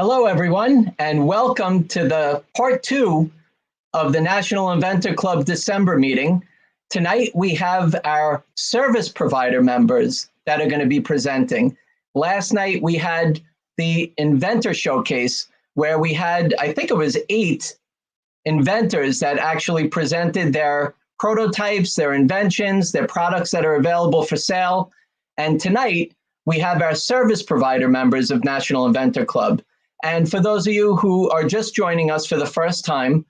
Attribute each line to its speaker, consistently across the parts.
Speaker 1: Hello, everyone, and welcome to the part 2 of the National Inventor Club December meeting. Tonight, we have our service provider members that are going to be presenting. Last night, we had the Inventor Showcase, where we had, I think it was 8 inventors that actually presented their prototypes, their inventions, their products that are available for sale. And tonight, we have our service provider members of National Inventor Club. And for those of you who are just joining us for the first time,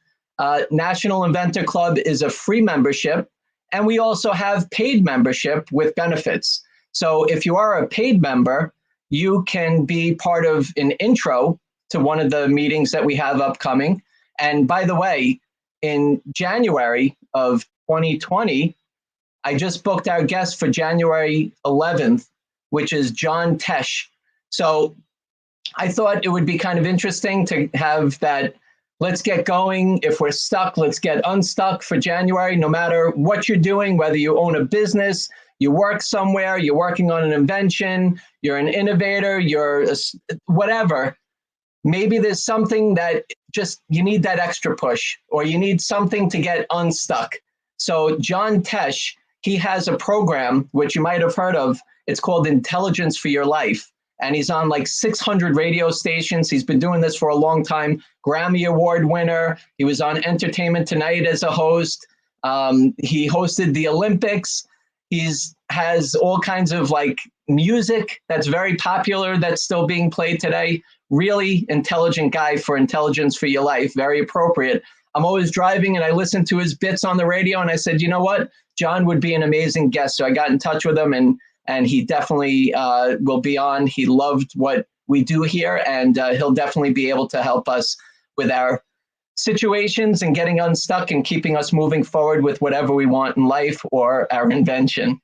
Speaker 1: National Inventor Club is a free membership, and we also have paid membership with benefits. So if you are a paid member, you can be part of an intro to one of the meetings that we have upcoming. And by the way, in January of 2020, I just booked our guest for January 11th, which is John Tesh. So I thought it would be kind of interesting to have that, let's get going. If we're stuck, let's get unstuck for January, no matter what you're doing, whether you own a business, you work somewhere, you're working on an invention, you're an innovator, whatever. Maybe there's something that just you need that extra push, or you need something to get unstuck. So John Tesh, he has a program, which you might have heard of. It's called Intelligence for Your Life. And he's on like 600 radio stations. He's been doing this for a long time. Grammy Award winner. He was on Entertainment Tonight as a host. He hosted the Olympics. Has all kinds of like music that's very popular that's still being played today. Really intelligent guy for Intelligence for Your Life. Very appropriate. I'm always driving and I listen to his bits on the radio, and I said, you know what? John would be an amazing guest. So I got in touch with him, and he definitely will be on. He loved what we do here, and he'll definitely be able to help us with our situations and getting unstuck and keeping us moving forward with whatever we want in life or our invention.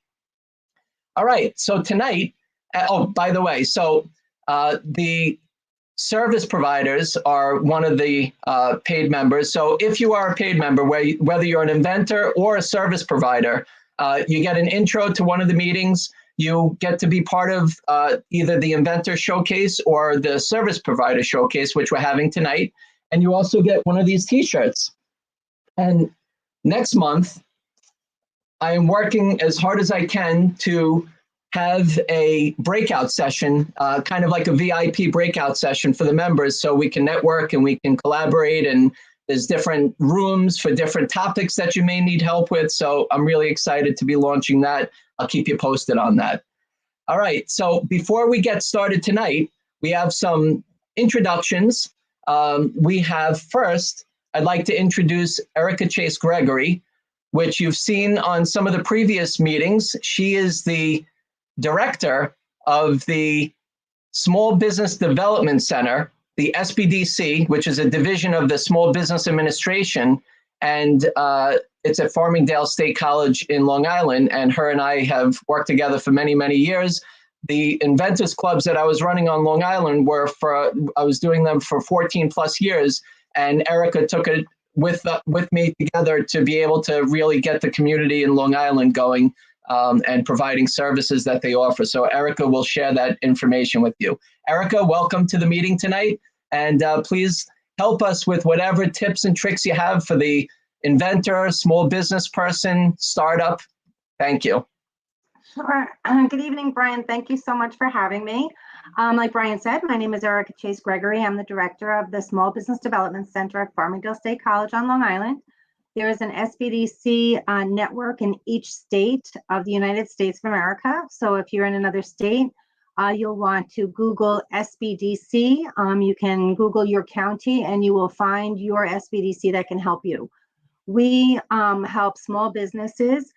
Speaker 1: All right, so tonight, oh, by the way, so the service providers are one of the paid members. So if you are a paid member, whether you're an inventor or a service provider, you get an intro to one of the meetings. You get to be part of either the Inventor Showcase or the Service Provider Showcase, which we're having tonight. And you also get one of these t-shirts. And next month, I am working as hard as I can to have a breakout session, kind of like a VIP breakout session for the members, so we can network and we can collaborate, and there's different rooms for different topics that you may need help with. So I'm really excited to be launching that. I'll keep you posted on that. All right, so before we get started tonight, we have some introductions. We have first, I'd like to introduce Erica Chase Gregory, which you've seen on some of the previous meetings. She is the director of the Small Business Development Center, the SBDC, which is a division of the Small Business Administration, and it's at Farmingdale State College in Long Island, and her and I have worked together for many, many years. The Inventors Clubs that I was running on Long Island I was doing them for 14 plus years, and Erica took it with me together to be able to really get the community in Long Island going and providing services that they offer. So Erica will share that information with you. Erica, welcome to the meeting tonight, and please help us with whatever tips and tricks you have for the inventor, small business person, startup. Thank you.
Speaker 2: Sure. Good evening, Brian. Thank you so much for having me. Like Brian said, my name is Erica Chase Gregory. I'm the director of the Small Business Development Center at Farmingdale State College on Long Island. There is an SBDC network in each state of the United States of America. So if you're in another state, you'll want to Google SBDC. You can Google your county and you will find your SBDC that can help you. We help small businesses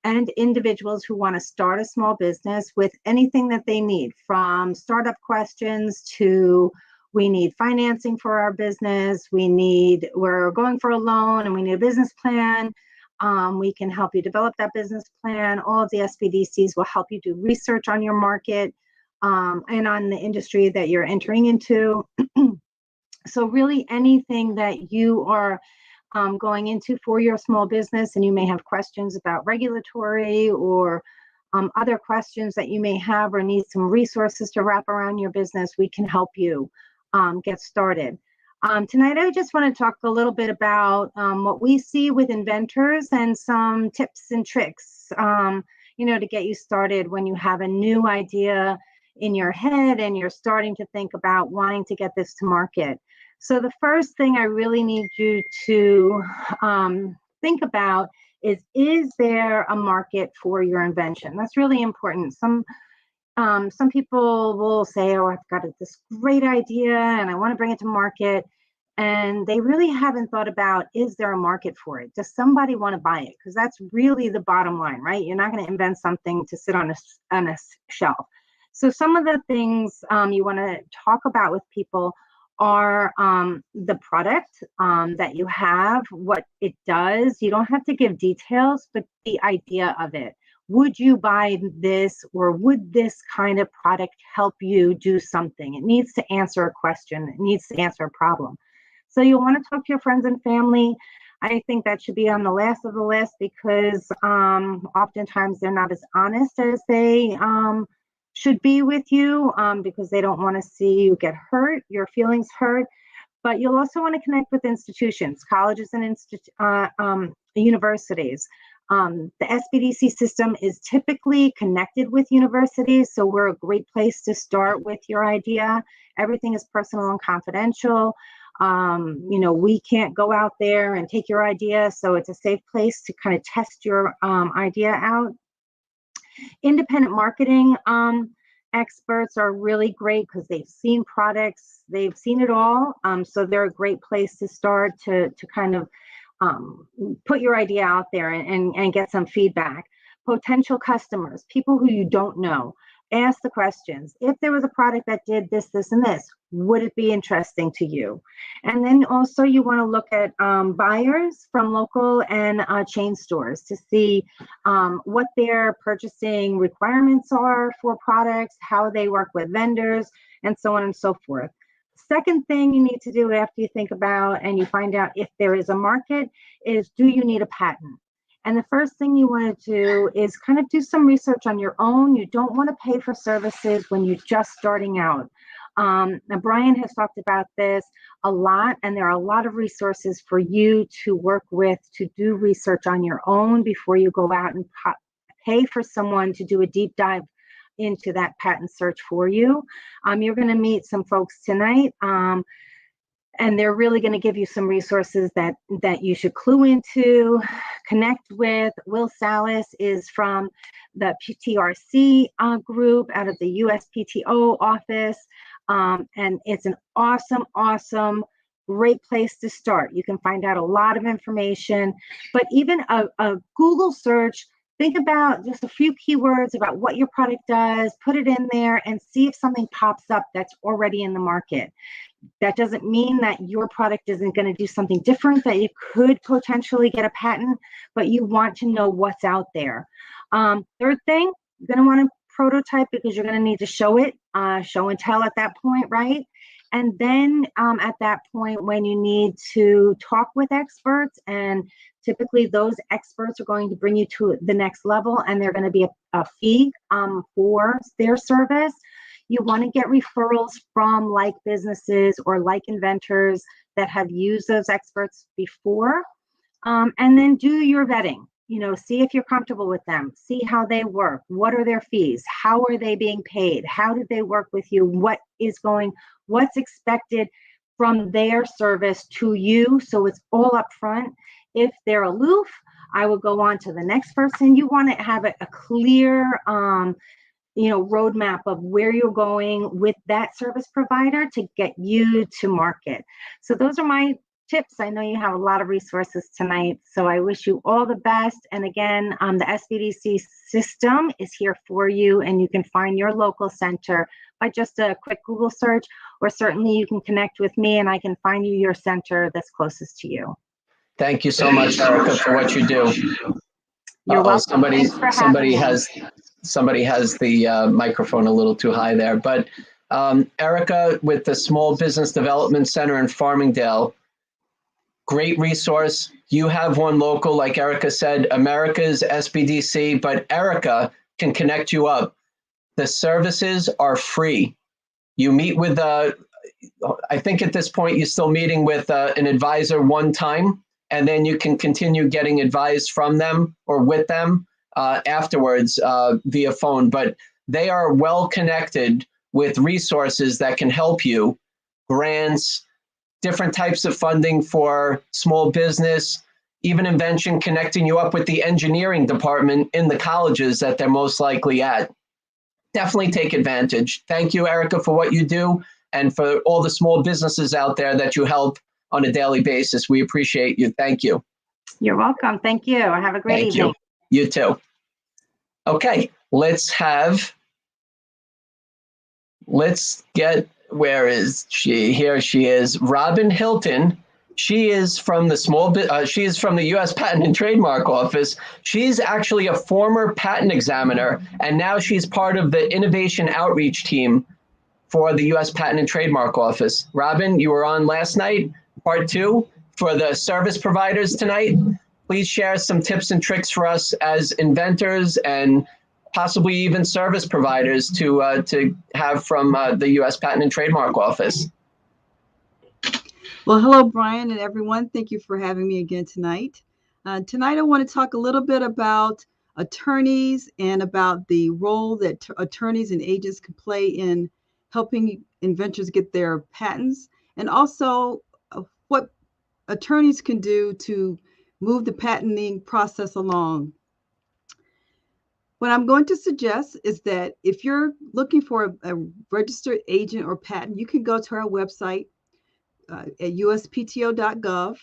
Speaker 2: and individuals who want to start a small business with anything that they need, from startup questions to we need financing for our business, we're going for a loan and we need a business plan. We can help you develop that business plan. All of the SBDCs will help you do research on your market and on the industry that you're entering into. So really anything that you are going into for your small business, and you may have questions about regulatory or other questions that you may have or need some resources to wrap around your business, we can help you. get started. Tonight, I just want to talk a little bit about what we see with inventors and some tips and tricks, to get you started when you have a new idea in your head and you're starting to think about wanting to get this to market. So the first thing I really need you to think about is there a market for your invention? That's really important. Some people will say, oh, I've got this great idea and I want to bring it to market. And they really haven't thought about, is there a market for it? Does somebody want to buy it? Because that's really the bottom line, right? You're not going to invent something to sit on a shelf. So some of the things you want to talk about with people are the product that you have, what it does. You don't have to give details, but the idea of it. Would you buy this, or would this kind of product help you do something? It needs to answer a question. It needs to answer a problem. So you'll want to talk to your friends and family. I think that should be on the last of the list because oftentimes they're not as honest as they should be with you because they don't want to see you get hurt, your feelings hurt. But you'll also want to connect with institutions, colleges and universities. The SBDC system is typically connected with universities, so we're a great place to start with your idea. Everything is personal and confidential. We can't go out there and take your idea, so it's a safe place to kind of test your idea out. Independent marketing experts are really great because they've seen products, they've seen it all, so they're a great place to start to kind of put your idea out there and get some feedback. Potential customers, people who you don't know, ask the questions. If there was a product that did this, this, and this, would it be interesting to you? And then also you want to look at buyers from local and chain stores to see what their purchasing requirements are for products, how they work with vendors, and so on and so forth. Second thing you need to do after you think about and you find out if there is a market is, do you need a patent? And the first thing you want to do is kind of do some research on your own. You don't want to pay for services when you're just starting out. Now, Brian has talked about this a lot, and there are a lot of resources for you to work with to do research on your own before you go out and pay for someone to do a deep dive into that patent search for you. You're going to meet some folks tonight, and they're really going to give you some resources that you should clue into, connect with. Will Salas is from the Ptrc group out of the USPTO office, and it's an awesome, great place to start. You can find out a lot of information, but even a Google search. Think about just a few keywords about what your product does, put it in there and see if something pops up that's already in the market. That doesn't mean that your product isn't going to do something different, that you could potentially get a patent, but you want to know what's out there. Third thing, you're going to want to prototype because you're going to need to show it, show and tell at that point, right? And then at that point, when you need to talk with experts, and typically those experts are going to bring you to the next level, and they're going to be a fee for their service. You want to get referrals from like businesses or like inventors that have used those experts before, and then do your vetting. See if you're comfortable with them, see how they work, what are their fees, how are they being paid, how did they work with you, what's expected from their service to you, so it's all up front. If they're aloof, I will go on to the next person. You want to have a clear roadmap of where you're going with that service provider to get you to market. So those are my tips. I know you have a lot of resources tonight, so I wish you all the best. And again, the SBDC system is here for you, and you can find your local center by just a quick Google search, or certainly you can connect with me and I can find you your center that's closest to you.
Speaker 1: Thank you so much, Erica, for what you do.
Speaker 2: You're welcome.
Speaker 1: Somebody has the microphone a little too high there. But Erica with the Small Business Development Center in Farmingdale, great resource. You have one local, like Erica said, America's SBDC, but Erica can connect you up. The services are free. You meet with I think at this point, you're still meeting with an advisor one time, and then you can continue getting advice from them or with them afterwards via phone. But they are well connected with resources that can help you, grants, different types of funding for small business, even Invention connecting you up with the engineering department in the colleges that they're most likely at. Definitely take advantage. Thank you, Erica, for what you do and for all the small businesses out there that you help on a daily basis. We appreciate you. Thank you.
Speaker 2: You're welcome. Thank you. Have a great evening.
Speaker 1: You too. Okay, let's get, where is she? Here she is, Robin Hilton. She is from the she is from the U.S. Patent and Trademark Office. She's actually a former patent examiner, and now she's part of the innovation outreach team for the U.S. Patent and Trademark Office. Robin, you were on last night, part 2 for the service providers tonight. Please share some tips and tricks for us as inventors and possibly even service providers to have from the U.S. Patent and Trademark Office.
Speaker 3: Well, hello, Brian and everyone. Thank you for having me again tonight. Tonight, I want to talk a little bit about attorneys and about the role that attorneys and agents can play in helping inventors get their patents, and also what attorneys can do to move the patenting process along. What I'm going to suggest is that if you're looking for a registered agent or patent, you can go to our website at uspto.gov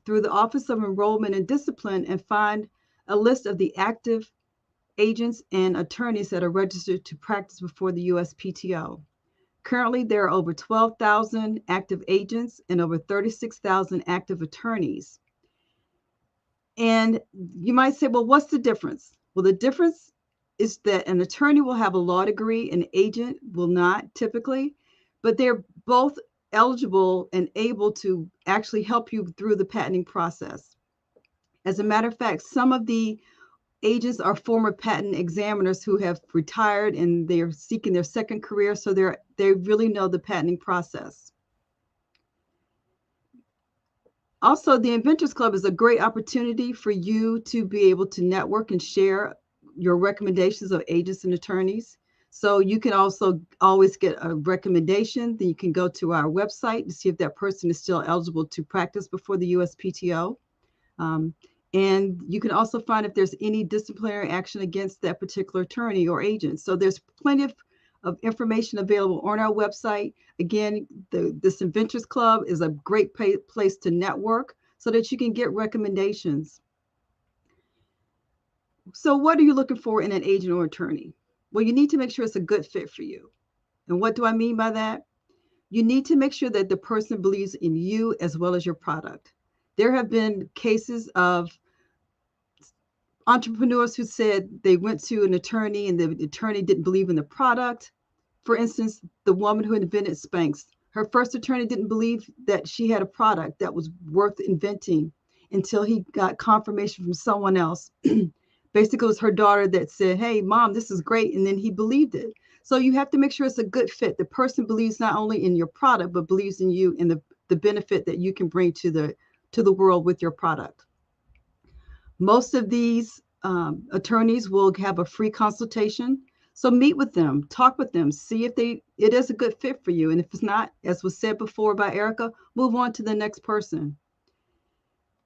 Speaker 3: through the Office of Enrollment and Discipline and find a list of the active agents and attorneys that are registered to practice before the USPTO. Currently, there are over 12,000 active agents and over 36,000 active attorneys. And you might say, well, what's the difference? Well, the difference is that an attorney will have a law degree, an agent will not typically, but they're both eligible and able to actually help you through the patenting process. As a matter of fact, some of the agents are former patent examiners who have retired and they're seeking their second career, so they really know the patenting process. Also, the Inventors Club is a great opportunity for you to be able to network and share your recommendations of agents and attorneys. So you can also always get a recommendation. Then you can go to our website to see if that person is still eligible to practice before the USPTO. And you can also find if there's any disciplinary action against that particular attorney or agent. So there's plenty of information available on our website. Again, this Inventors Club is a great place to network so that you can get recommendations. So what are you looking for in an agent or attorney? Well, you need to make sure it's a good fit for you. And what do I mean by that? You need to make sure that the person believes in you as well as your product. There have been cases of entrepreneurs who said they went to an attorney and the attorney didn't believe in the product. For instance, the woman who invented Spanx, her first attorney didn't believe that she had a product that was worth inventing until he got confirmation from someone else. Basically, it was her daughter that said, hey, Mom, this is great. And then he believed it. So you have to make sure it's a good fit. The person believes not only in your product, but believes in you and the benefit that you can bring to the world with your product. Most of these attorneys will have a free consultation. So meet with them, talk with them, see if it is a good fit for you. And if it's not, as was said before by Erica, move on to the next person.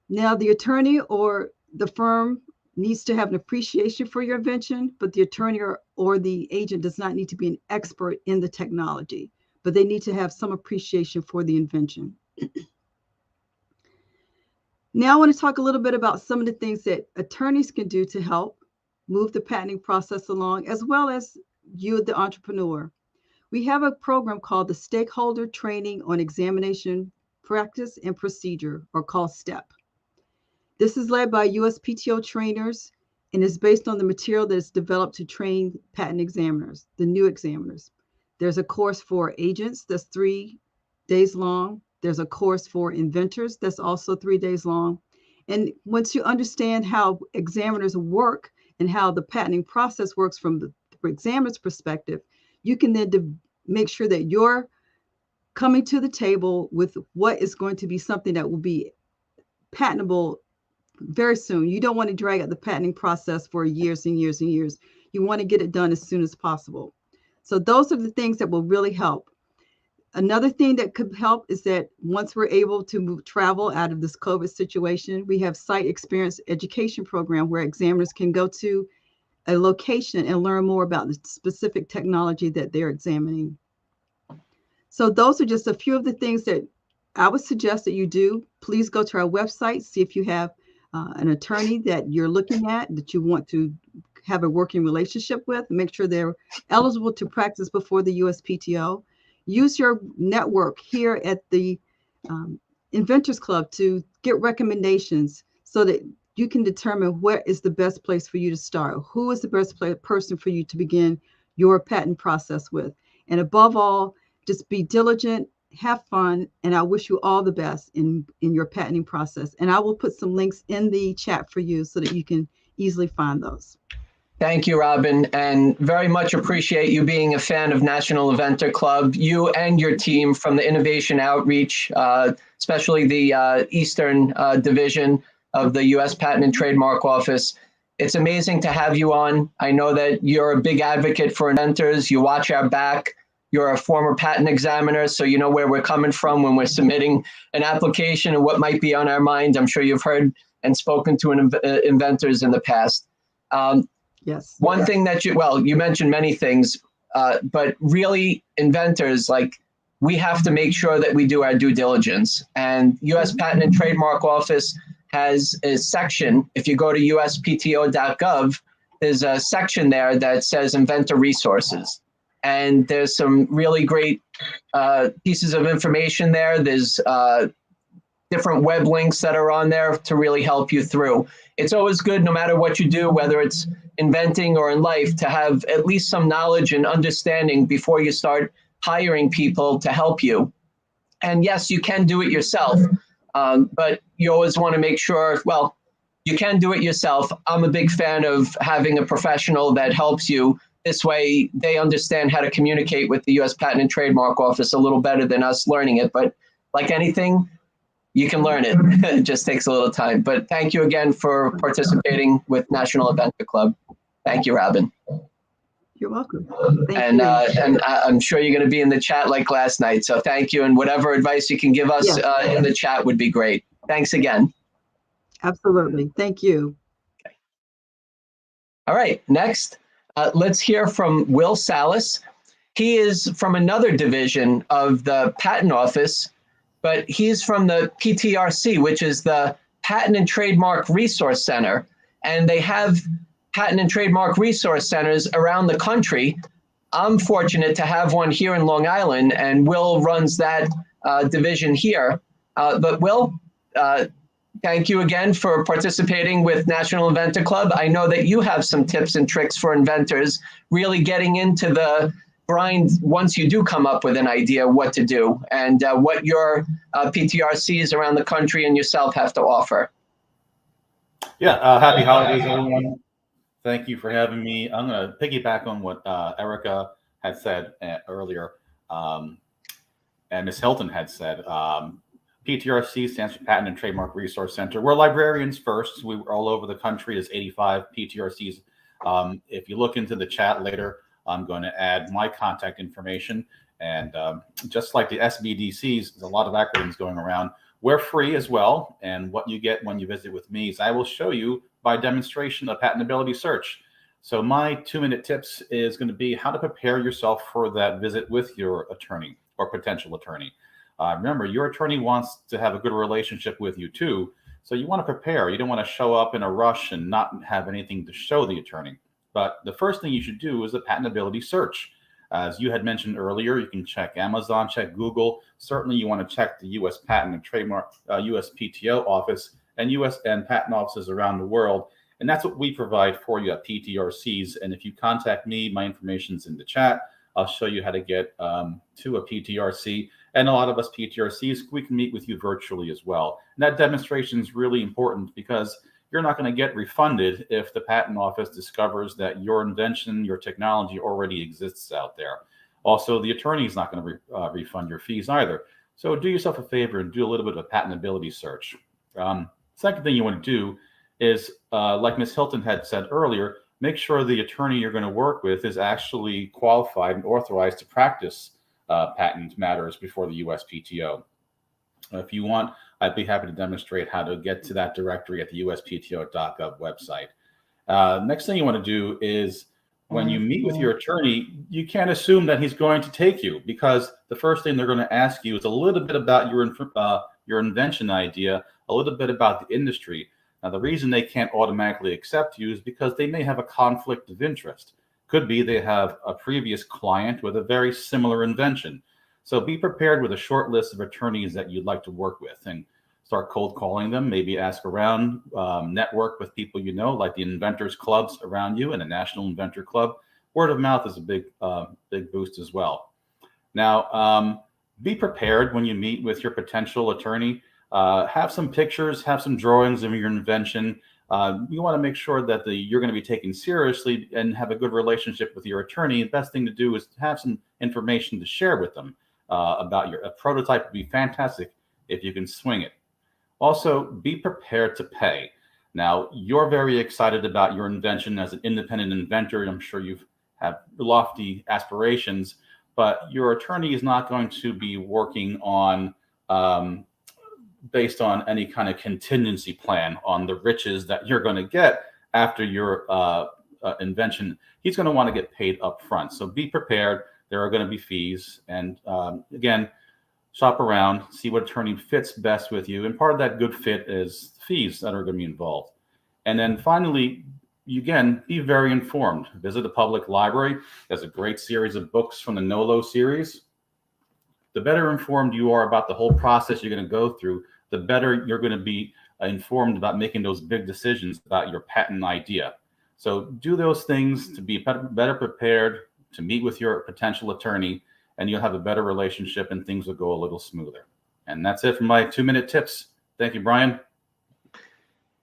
Speaker 3: Now, the attorney or the firm needs to have an appreciation for your invention, but the attorney or the agent does not need to be an expert in the technology, but they need to have some appreciation for the invention. Now I want to talk a little bit about some of the things that attorneys can do to help move the patenting process along, as well as you, the entrepreneur. We have a program called the Stakeholder Training on Examination Practice and Procedure, or called STEP. This is led by USPTO trainers and is based on the material that is developed to train patent examiners, the new examiners. There's a course for agents that's 3 days long. There's a course for inventors that's also 3 days long. And once you understand how examiners work and how the patenting process works from the examiner's perspective, you can then make sure that your coming to the table with what is going to be something that will be patentable very soon. You don't want to drag out the patenting process for years and years and years. You want to get it done as soon as possible. So those are the things that will really help. Another thing that could help is that once we're able to travel out of this COVID situation, we have site experience education program where examiners can go to a location and learn more about the specific technology that they're examining. So those are just a few of the things that I would suggest that you do. Please go to our website, see if you have an attorney that you're looking at, that you want to have a working relationship with, make sure they're eligible to practice before the USPTO. Use your network here at the Inventors Club to get recommendations so that you can determine where is the best place for you to start. Who is the best person for you to begin your patent process with? And above all, just be diligent, have fun, and I wish you all the best in your patenting process. And I will put some links in the chat for you so that you can easily find those.
Speaker 1: Thank you, Robin, and very much appreciate you being a fan of National Inventor Club, you and your team from the Innovation Outreach, especially the Eastern Division of the U.S. Patent and Trademark Office. It's amazing to have you on. I know that you're a big advocate for inventors. You watch our back. You're a former patent examiner, so you know where we're coming from when we're submitting an application and what might be on our mind. I'm sure you've heard and spoken to inventors in the past.
Speaker 3: Yes.
Speaker 1: One thing that you mentioned many things, but really inventors, like, we have to make sure that we do our due diligence. And U.S. Patent and Trademark Office has a section. If you go to uspto.gov, there's a section there that says Inventor Resources. And there's some really great pieces of information there. There's different web links that are on there to really help you through. It's always good, no matter what you do, whether it's inventing or in life, to have at least some knowledge and understanding before you start hiring people to help you. And yes, you can do it yourself, but you always want to make sure, well, you can do it yourself. I'm a big fan of having a professional that helps you. This way, they understand how to communicate with the U.S. Patent and Trademark Office a little better than us learning it. But like anything, you can learn it. It just takes a little time. But thank you again for participating with National Inventor Club. Thank you, Robin.
Speaker 3: You're welcome.
Speaker 1: And I'm sure you're going to be in the chat like last night. So thank you. And whatever advice you can give us in the chat would be great. Thanks again.
Speaker 3: Absolutely. Thank you.
Speaker 1: Okay. All right. Next, let's hear from Will Salas. He is from another division of the Patent Office, but he's from the Ptrc, which is the Patent and Trademark Resource Center. And they have Patent and Trademark Resource Centers around the country. I'm fortunate to have one here in Long Island, and Will runs that division here. But Will, thank you again for participating with National Inventor Club. I know that you have some tips and tricks for inventors really getting into the grind once you do come up with an idea what to do and what your PTRCs around the country and yourself have to offer.
Speaker 4: Yeah, happy holidays, everyone. Thank you for having me. I'm going to piggyback on what Erica had said earlier, and Ms. Hilton had said. PTRC stands for Patent and Trademark Resource Center. We're librarians first. We were all over the country. There's 85 PTRCs. If you look into the chat later, I'm going to add my contact information. And just like the SBDCs, there's a lot of acronyms going around. We're free as well. And what you get when you visit with me is I will show you by demonstration a patentability search. So my 2-minute tips is going to be how to prepare yourself for that visit with your attorney or potential attorney. Remember, your attorney wants to have a good relationship with you too. So you want to prepare. You don't want to show up in a rush and not have anything to show the attorney. But the first thing you should do is a patentability search. As you had mentioned earlier, you can check Amazon, check Google. Certainly you want to check the U.S. Patent and Trademark, USPTO office and U.S. and patent offices around the world. And that's what we provide for you at PTRCs. And if you contact me, my information's in the chat. I'll show you how to get to a PTRC. And a lot of us PTRCs, we can meet with you virtually as well. And that demonstration is really important because you're not going to get refunded if the patent office discovers that your invention, your technology already exists out there. Also, the attorney is not going to refund your fees either. So do yourself a favor and do a little bit of a patentability search. Second thing you want to do is, like Ms. Hilton had said earlier, make sure the attorney you're going to work with is actually qualified and authorized to practice patent matters before the USPTO. If you want, I'd be happy to demonstrate how to get to that directory at the uspto.gov website. Next thing you want to do is, when you meet with your attorney, you can't assume that he's going to take you, because the first thing they're going to ask you is a little bit about your invention idea, a little bit about the industry. Now, the reason they can't automatically accept you is because they may have a conflict of interest. Could be they have a previous client with a very similar invention. So be prepared with a short list of attorneys that you'd like to work with, and start cold calling them. Maybe ask around, network with people you know, like the Inventors Clubs around you and the National Inventor Club. Word of mouth is a big boost as well. Now, be prepared when you meet with your potential attorney. Have some pictures, have some drawings of your invention. You want to make sure that you're going to be taken seriously and have a good relationship with your attorney. The best thing to do is to have some information to share with them about a prototype. Would be fantastic if you can swing it. Also, be prepared to pay. Now, you're very excited about your invention as an independent inventor. I'm sure you have lofty aspirations, but your attorney is not going to be working on based on any kind of contingency plan on the riches that you're going to get after your invention. He's going to want to get paid up front. So be prepared. There are going to be fees. And again, shop around, see what attorney fits best with you. And part of that good fit is fees that are going to be involved. And then finally, again, be very informed. Visit the public library. There's a great series of books from the NOLO series. The better informed you are about the whole process you're going to go through, the better you're going to be informed about making those big decisions about your patent idea. So do those things to be better prepared to meet with your potential attorney, and you'll have a better relationship and things will go a little smoother. And that's it for my 2-minute tips. Thank you, Brian.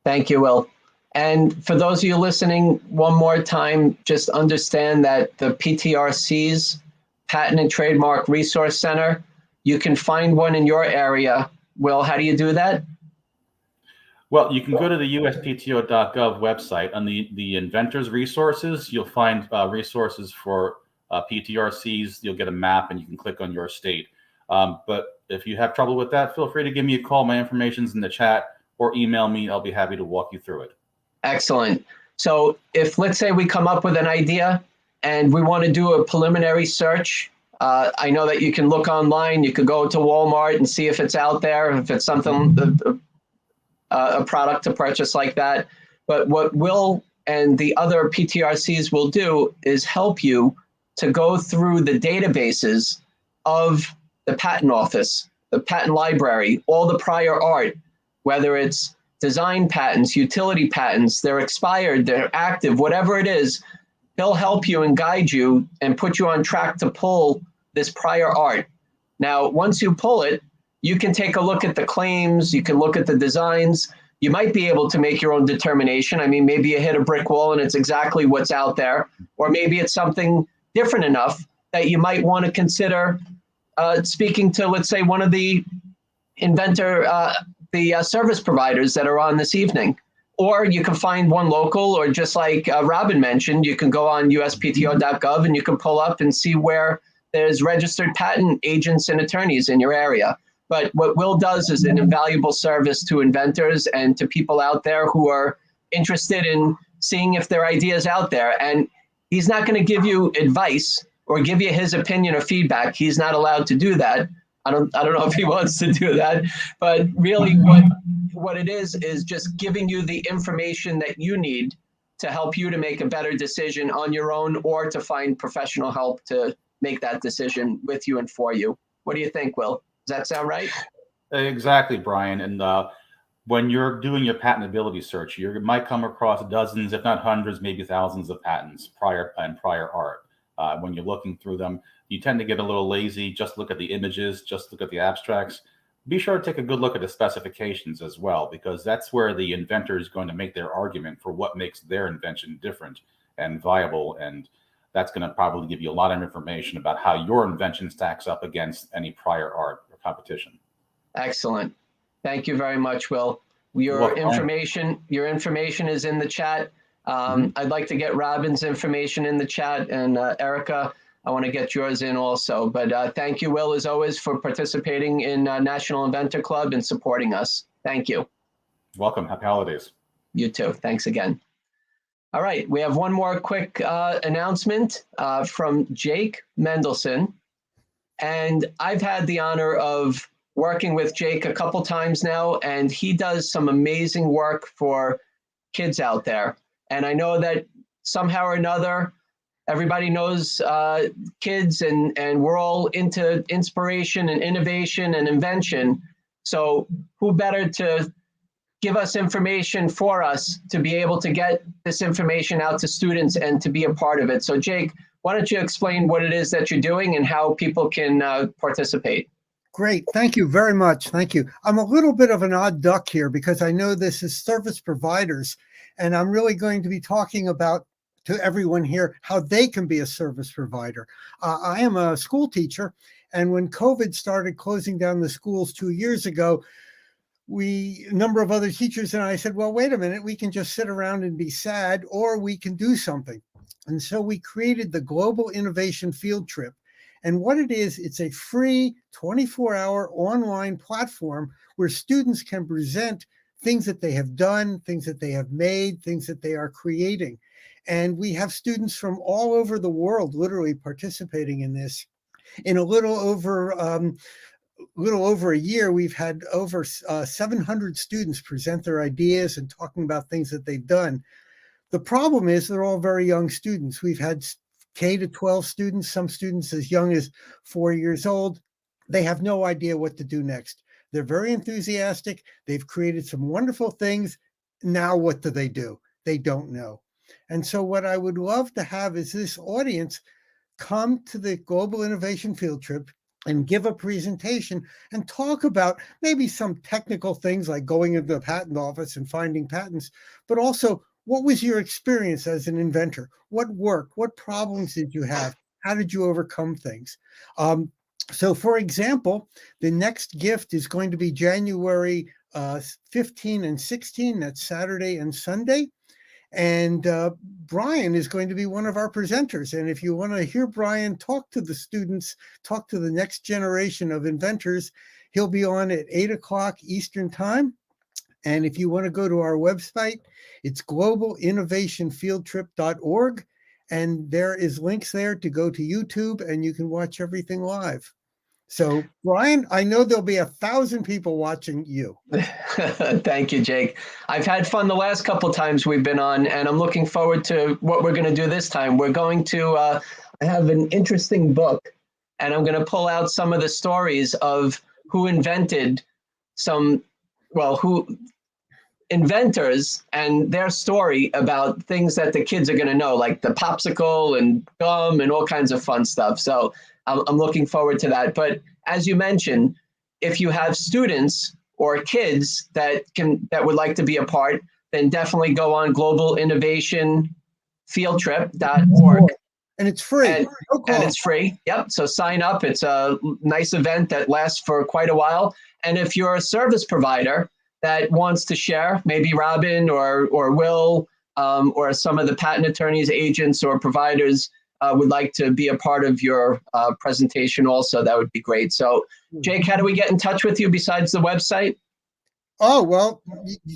Speaker 1: Thank you, Will. And for those of you listening, one more time, just understand that the Ptrc's Patent and Trademark Resource Center, you can find one in your area. Will, how do you do that?
Speaker 4: Well, you can go to the uspto.gov website. On the Inventors Resources, you'll find resources for Ptrcs. You'll get a map and you can click on your state. But if you have trouble with that, feel free to give me a call. My information's in the chat, or email me. I'll be happy to walk you through it. Excellent.
Speaker 1: So if, let's say, we come up with an idea and we want to do a preliminary search, I know that you can look online. You could go to Walmart and see if it's out there, if it's something, a product to purchase like that. But what Will and the other Ptrcs will do is help you to go through the databases of the patent office, the patent library, all the prior art, whether it's design patents, utility patents, they're expired, they're active, whatever it is. He'll help you and guide you and put you on track to pull this prior art. Now, once you pull it, you can take a look at the claims, you can look at the designs. You might be able to make your own determination. I mean, maybe you hit a brick wall and it's exactly what's out there, or maybe it's something different enough that you might want to consider speaking to, let's say, one of the service providers that are on this evening. Or you can find one local, or just like Robin mentioned, you can go on uspto.gov and you can pull up and see where there's registered patent agents and attorneys in your area. But what Will does is an invaluable service to inventors and to people out there who are interested in seeing if their idea is out there. And he's not going to give you advice or give you his opinion or feedback. He's not allowed to do that. I don't know if he wants to do that, but really what it is just giving you the information that you need to help you to make a better decision on your own, or to find professional help to make that decision with you and for you. What do you think, Will? Does that sound right?
Speaker 4: Exactly, Brian. And when you're doing your patentability search, you might come across dozens, if not hundreds, maybe thousands of patents, prior art. When you're looking through them, you tend to get a little lazy. Just look at the images, just look at the abstracts. Be sure to take a good look at the specifications as well, because that's where the inventor is going to make their argument for what makes their invention different and viable. And That's going to probably give you a lot of information about how your invention stacks up against any prior art or competition.
Speaker 1: Excellent. Thank you very much, Will. Your information is in the chat. I'd like to get Robin's information in the chat, and Erica, I want to get yours in also. But thank you, Will, as always, for participating in National Inventor Club and supporting us. Thank you.
Speaker 4: Welcome. Happy holidays.
Speaker 1: You too. Thanks again. All right, we have one more quick announcement from Jake Mendelsohn. And I've had the honor of working with Jake a couple times now, and he does some amazing work for kids out there. And I know that somehow or another, everybody knows kids, and we're all into inspiration and innovation and invention. So who better to give us information for us to be able to get this information out to students and to be a part of it. So Jake, why don't you explain what it is that you're doing and how people can participate?
Speaker 5: Great. Thank you very much. Thank you. I'm a little bit of an odd duck here because I know this is service providers, and I'm really going to be talking about to everyone here how they can be a service provider. I am a school teacher, and when COVID started closing down the schools 2 years ago, a number of other teachers and I said, well, wait a minute, we can just sit around and be sad, or we can do something. And so we created the Global Innovation Field Trip. And what it is, it's a free 24-hour online platform where students can present things that they have done, things that they have made, things that they are creating. And we have students from all over the world literally participating in this. In a little over a year, we've had over 700 students present their ideas and talking about things that they've done. The problem is they're all very young students. We've had K to 12 students, some students as young as 4 years old. They have no idea what to do next. They're very enthusiastic. They've created some wonderful things. Now what do? They don't know. And so what I would love to have is this audience come to the Global Innovation Field Trip and give a presentation and talk about maybe some technical things like going into the patent office and finding patents, but also what was your experience as an inventor? What worked? What problems did you have? How did you overcome things? So for example, the next gift is going to be January 15 and 16. That's Saturday and Sunday. And Brian is going to be one of our presenters. And if you want to hear Brian talk to the students, talk to the next generation of inventors, he'll be on at 8 o'clock Eastern time. And if you want to go to our website, it's globalinnovationfieldtrip.org. And there is links there to go to YouTube, and you can watch everything live. So, Brian, I know there'll be 1,000 people watching you.
Speaker 1: Thank you, Jake. I've had fun the last couple times we've been on, and I'm looking forward to what we're going to do this time. We're going to have an interesting book, and I'm going to pull out some of the stories of who invented who inventors and their story about things that the kids are going to know, like the popsicle and gum and all kinds of fun stuff. So I'm looking forward to that. But as you mentioned, if you have students or kids that would like to be a part, then definitely go on globalinnovationfieldtrip.org.
Speaker 5: And it's free.
Speaker 1: And it's free. Yep. So sign up. It's a nice event that lasts for quite a while. And if you're a service provider that wants to share, maybe Robin or Will or some of the patent attorneys, agents, or providers would like to be a part of your presentation also, that would be great. So, Jake, how do we get in touch with you besides the website?
Speaker 5: Oh, well,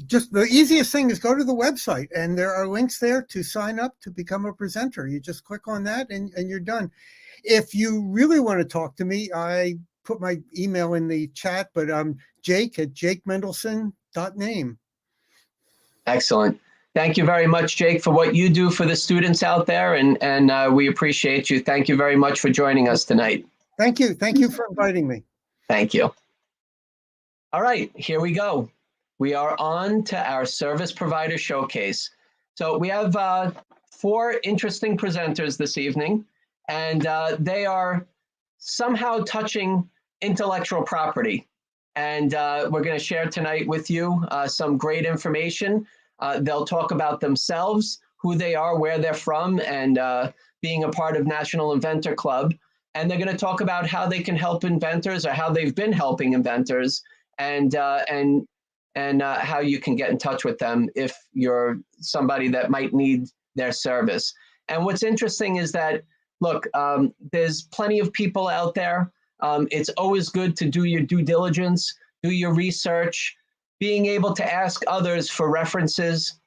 Speaker 5: just the easiest thing is go to the website, and there are links there to sign up to become a presenter. You just click on that and you're done. If you really want to talk to me, I put my email in the chat, but I'm jake@jakemendelsohn.name. Excellent.
Speaker 1: Thank you very much, Jake, for what you do for the students out there, and we appreciate you. Thank you very much for joining us tonight.
Speaker 5: Thank you. Thank you for inviting me.
Speaker 1: Thank you. All right, here we go. We are on to our service provider showcase. So we have 4 interesting presenters this evening, and they are somehow touching intellectual property. And we're going to share tonight with you some great information. They'll talk about themselves, who they are, where they're from, and being a part of National Inventor Club. And they're going to talk about how they can help inventors or how they've been helping inventors and how you can get in touch with them if you're somebody that might need their service. And what's interesting is that, look, there's plenty of people out there. It's always good to do your due diligence, do your research, being able to ask others for references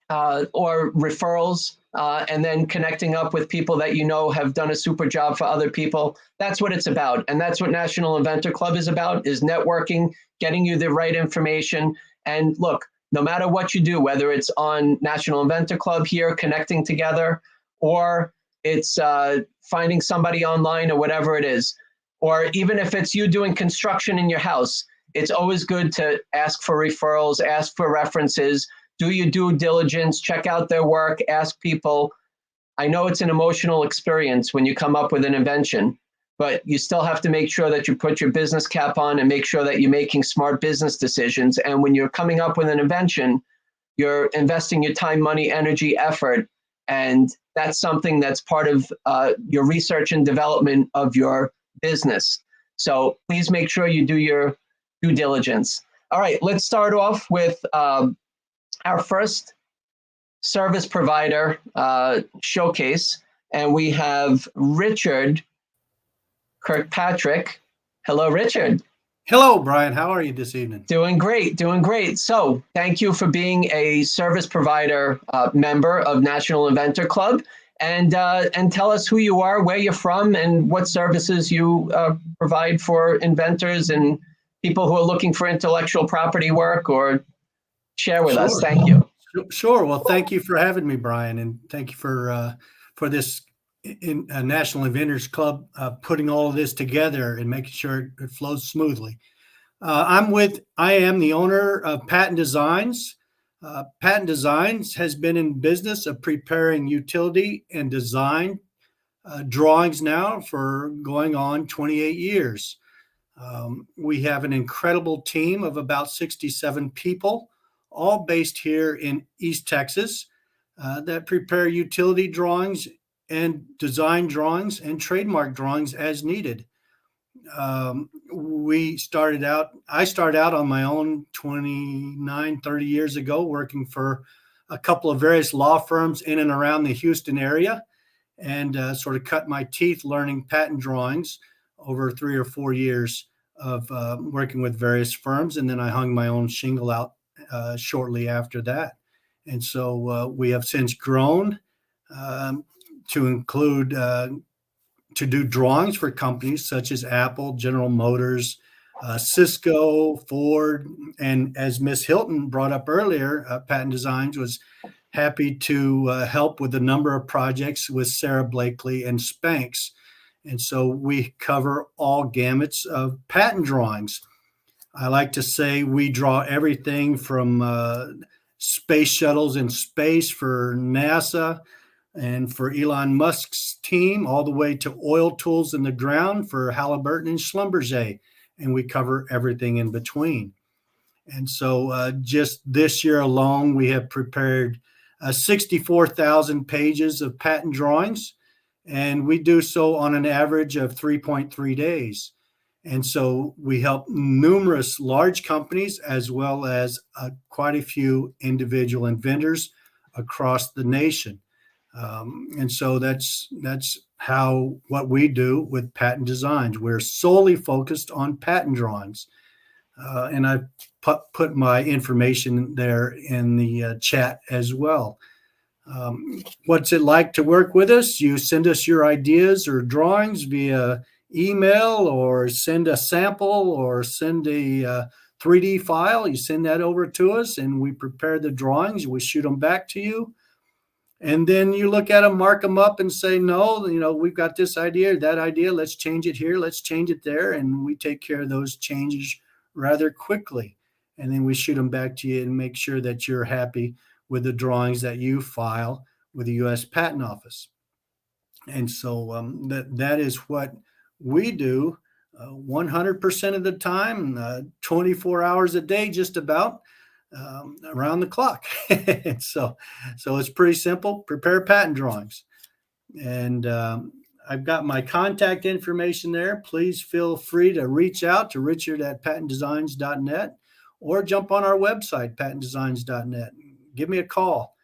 Speaker 1: or referrals, and then connecting up with people that you know have done a super job for other people. That's what it's about. And that's what National Inventor Club is about, is networking, getting you the right information. And look, no matter what you do, whether it's on National Inventor Club here, connecting together, or it's finding somebody online or whatever it is, or even if it's you doing construction in your house, it's always good to ask for referrals, ask for references, do your due diligence, check out their work, ask people. I know it's an emotional experience when you come up with an invention, but you still have to make sure that you put your business cap on and make sure that you're making smart business decisions. And when you're coming up with an invention, you're investing your time, money, energy, effort. And that's something that's part of your research and development of your business. So please make sure you do your due diligence. All right, let's start off with our first service provider showcase. And we have Richard Kirkpatrick. Hello, Richard.
Speaker 6: Hello, Brian. How are you this evening?
Speaker 1: Doing great, doing great. So thank you for being a service provider member of National Inventor Club. And tell us who you are, where you're from, and what services you provide for inventors and people who are looking for intellectual property work, or share with us. Thank you.
Speaker 6: Sure. Well, thank you for having me, Brian, and thank you for this National Inventors Club putting all of this together and making sure it flows smoothly. I am the owner of Patent Designs. Patent Designs has been in business of preparing utility and design drawings now for going on 28 years. We have an incredible team of about 67 people, all based here in East Texas, that prepare utility drawings and design drawings and trademark drawings as needed. I started out on my own 29, 30 years ago, working for a couple of various law firms in and around the Houston area, and sort of cut my teeth learning patent drawings over 3 or 4 years of working with various firms. And then I hung my own shingle out shortly after that. And so we have since grown to include to do drawings for companies such as Apple, General Motors, Cisco, Ford, and as Ms. Hilton brought up earlier, Patent Designs was happy to help with a number of projects with Sarah Blakely and Spanx. And so we cover all gamuts of patent drawings. I like to say we draw everything from space shuttles in space for NASA and for Elon Musk's team, all the way to oil tools in the ground for Halliburton and Schlumberger. And we cover everything in between. And so just this year alone, we have prepared 64,000 pages of patent drawings, and we do so on an average of 3.3 days. And so we help numerous large companies as well as quite a few individual inventors across the nation. And so that's how what we do with Patent Designs. We're solely focused on patent drawings. And I put my information there in the chat as well. What's it like to work with us? You send us your ideas or drawings via email, or send a sample, or send a 3D file. You send that over to us and we prepare the drawings. We shoot them back to you. And then you look at them, mark them up and say, no, we've got this idea, that idea. Let's change it here. Let's change it there. And we take care of those changes rather quickly. And then we shoot them back to you and make sure that you're happy with the drawings that you file with the U.S. Patent Office. And so that is what we do 100% of the time, 24 hours a day, just about. Around the clock. so it's pretty simple. Prepare patent drawings. And I've got my contact information there. Please feel free to reach out to richard@patentdesigns.net or jump on our website, patentdesigns.net. Give me a call.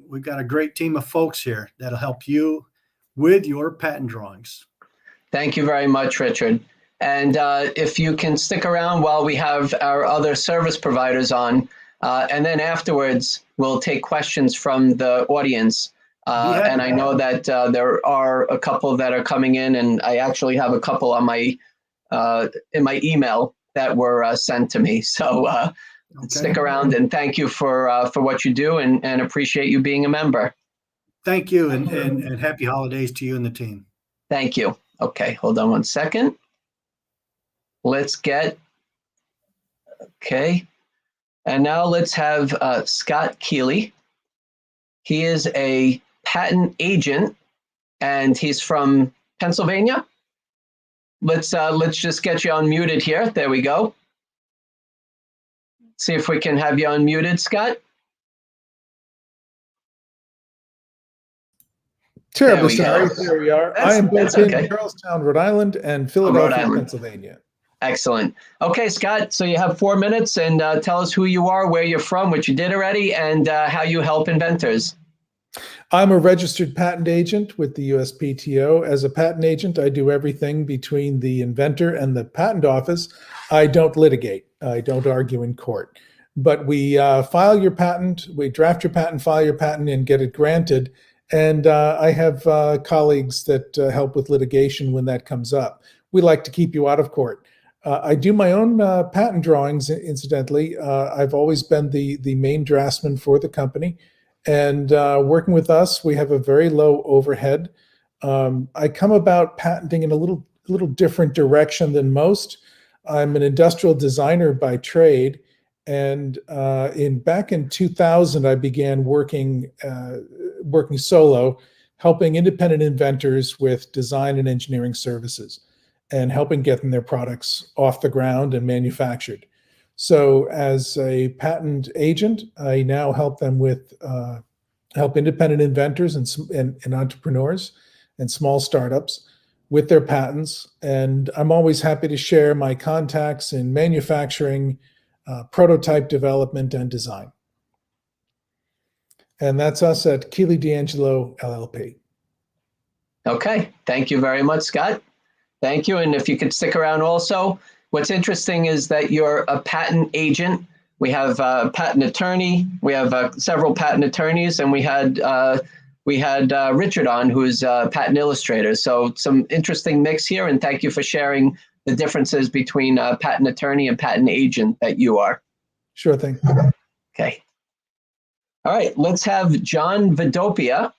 Speaker 6: We've got a great team of folks here that'll help you with your patent drawings.
Speaker 1: Thank you very much, Richard. And if you can stick around while we have our other service providers on, and then afterwards, we'll take questions from the audience. And I know that there are a couple that are coming in, and I actually have a couple on my in my email that were sent to me. So stick around, and thank you for what you do, and appreciate you being a member.
Speaker 6: Thank you, and happy holidays to you and the team.
Speaker 1: Thank you. Okay, hold on one second. Let's get, okay. And now let's have Scott Keely. He is a patent agent, and he's from Pennsylvania. Let's just get you unmuted here. There we go. See if we can have you unmuted, Scott.
Speaker 7: Terribly sorry. There we are. I am both in
Speaker 1: okay.
Speaker 7: Charlestown, Rhode Island, and Philadelphia, Pennsylvania.
Speaker 1: Excellent. Okay, Scott, so you have 4 minutes, and tell us who you are, where you're from, what you did already, and how you help inventors.
Speaker 7: I'm a registered patent agent with the USPTO. As a patent agent, I do everything between the inventor and the patent office. I don't litigate. I don't argue in court. But we file your patent, we draft your patent, file your patent, and get it granted. And I have colleagues that help with litigation when that comes up. We like to keep you out of court. I do my own patent drawings, incidentally. I've always been the main draftsman for the company. And working with us, we have a very low overhead. I come about patenting in a little different direction than most. I'm an industrial designer by trade. And back in 2000, I began working solo, helping independent inventors with design and engineering services, and helping getting their products off the ground and manufactured. So as a patent agent, I now help them with help independent inventors and entrepreneurs and small startups with their patents. And I'm always happy to share my contacts in manufacturing, prototype development, and design. And that's us at Keely D'Angelo LLP.
Speaker 1: Okay, thank you very much, Scott. Thank you. And if you could stick around also, what's interesting is that you're a patent agent. We have a patent attorney. We have several patent attorneys, and we had Richard on, who's a patent illustrator. So some interesting mix here, and thank you for sharing the differences between a patent attorney and patent agent that you are.
Speaker 7: Sure thing.
Speaker 1: Okay. All right, let's have John Vidopia.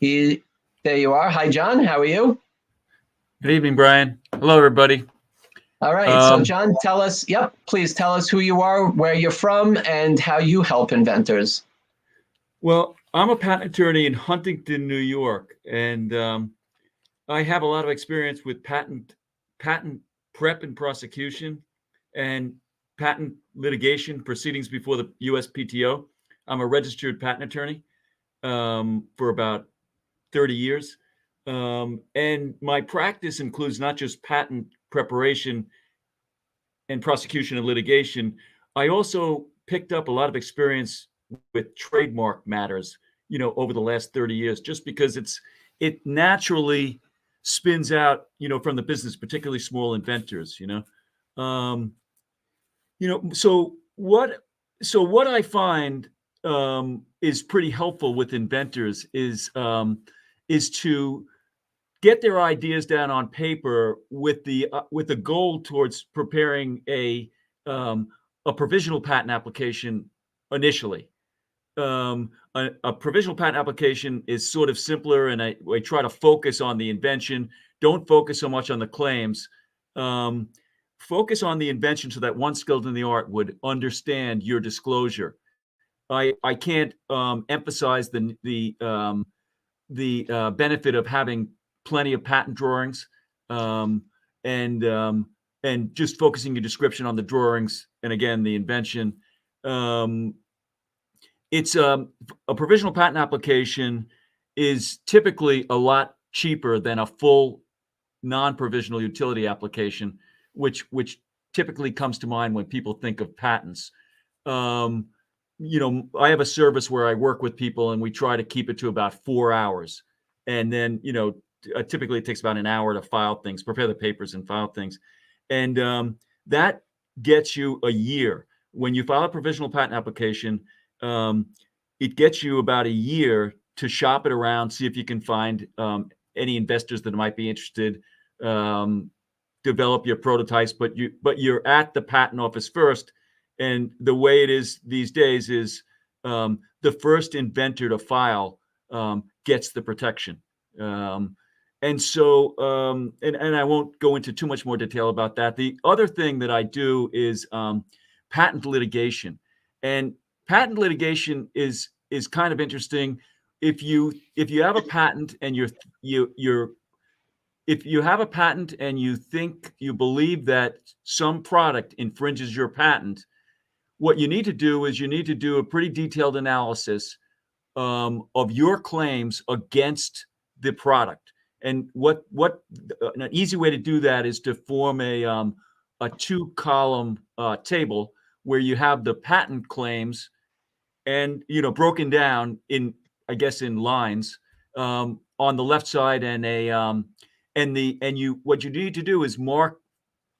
Speaker 1: There you are. Hi, John. How are you?
Speaker 8: Good evening, Brian. Hello, everybody.
Speaker 1: All right. So, John, tell us, please tell us who you are, where you're from, and how you help inventors.
Speaker 8: Well, I'm a patent attorney in Huntington, New York, and I have a lot of experience with patent prep and prosecution and patent litigation proceedings before the USPTO. I'm a registered patent attorney for about 30 years. And my practice includes not just patent preparation and prosecution and litigation. I also picked up a lot of experience with trademark matters, over the last 30 years, just because it naturally spins out, from the business, particularly small inventors, So what I find is pretty helpful with inventors is to get their ideas down on paper with the goal towards preparing a provisional patent application initially. A provisional patent application is sort of simpler, and I try to focus on the invention. Don't focus so much on the claims. Focus on the invention so that one skilled in the art would understand your disclosure. I can't emphasize the benefit of having plenty of patent drawings, and just focusing your description on the drawings and again the invention. It's a provisional patent application is typically a lot cheaper than a full non-provisional utility application, which typically comes to mind when people think of patents. I have a service where I work with people and we try to keep it to about 4 hours. And then, typically it takes about an hour to file things, prepare the papers and file things. And that gets you a year. When you file a provisional patent application, it gets you about a year to shop it around, see if you can find any investors that might be interested, develop your prototypes, but you're at the patent office first. And the way it is these days is the first inventor to file gets the protection. And I won't go into too much more detail about that. The other thing that I do is patent litigation, and patent litigation is kind of interesting. If you have a patent and if you have a patent and you believe that some product infringes your patent, what you need to do is you need to do a pretty detailed analysis of your claims against the product. And what an easy way to do that is to form a 2-column table where you have the patent claims and broken down in lines on the left side, and what you need to do is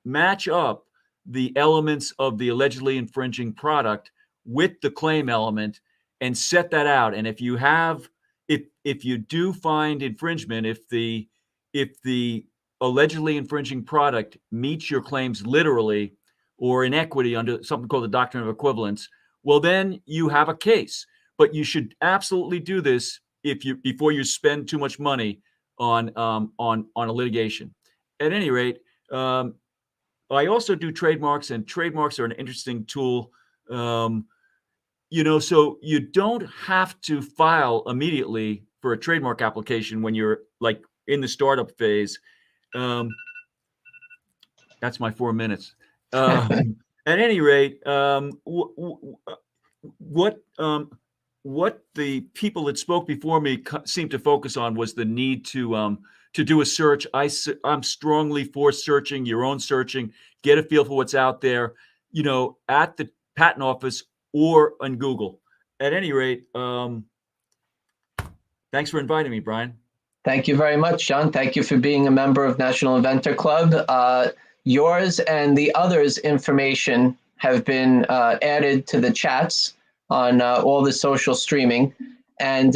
Speaker 8: match up the elements of the allegedly infringing product with the claim element and set that out. And if you do find infringement, if the allegedly infringing product meets your claims literally or in equity under something called the doctrine of equivalence, well, then you have a case. But you should absolutely do this before you spend too much money on a litigation. At any rate, I also do trademarks, and trademarks are an interesting tool. So you don't have to file immediately for a trademark application when you're like in the startup phase. That's my 4 minutes. At any rate, what the people that spoke before me seemed to focus on was the need to do a search. I'm strongly for searching, your own searching, get a feel for what's out there, at the patent office or on Google. At any rate, thanks for inviting me, Brian.
Speaker 1: Thank you very much, John. Thank you for being a member of National Inventor Club. Yours and the others' information have been added to the chats on all the social streaming. And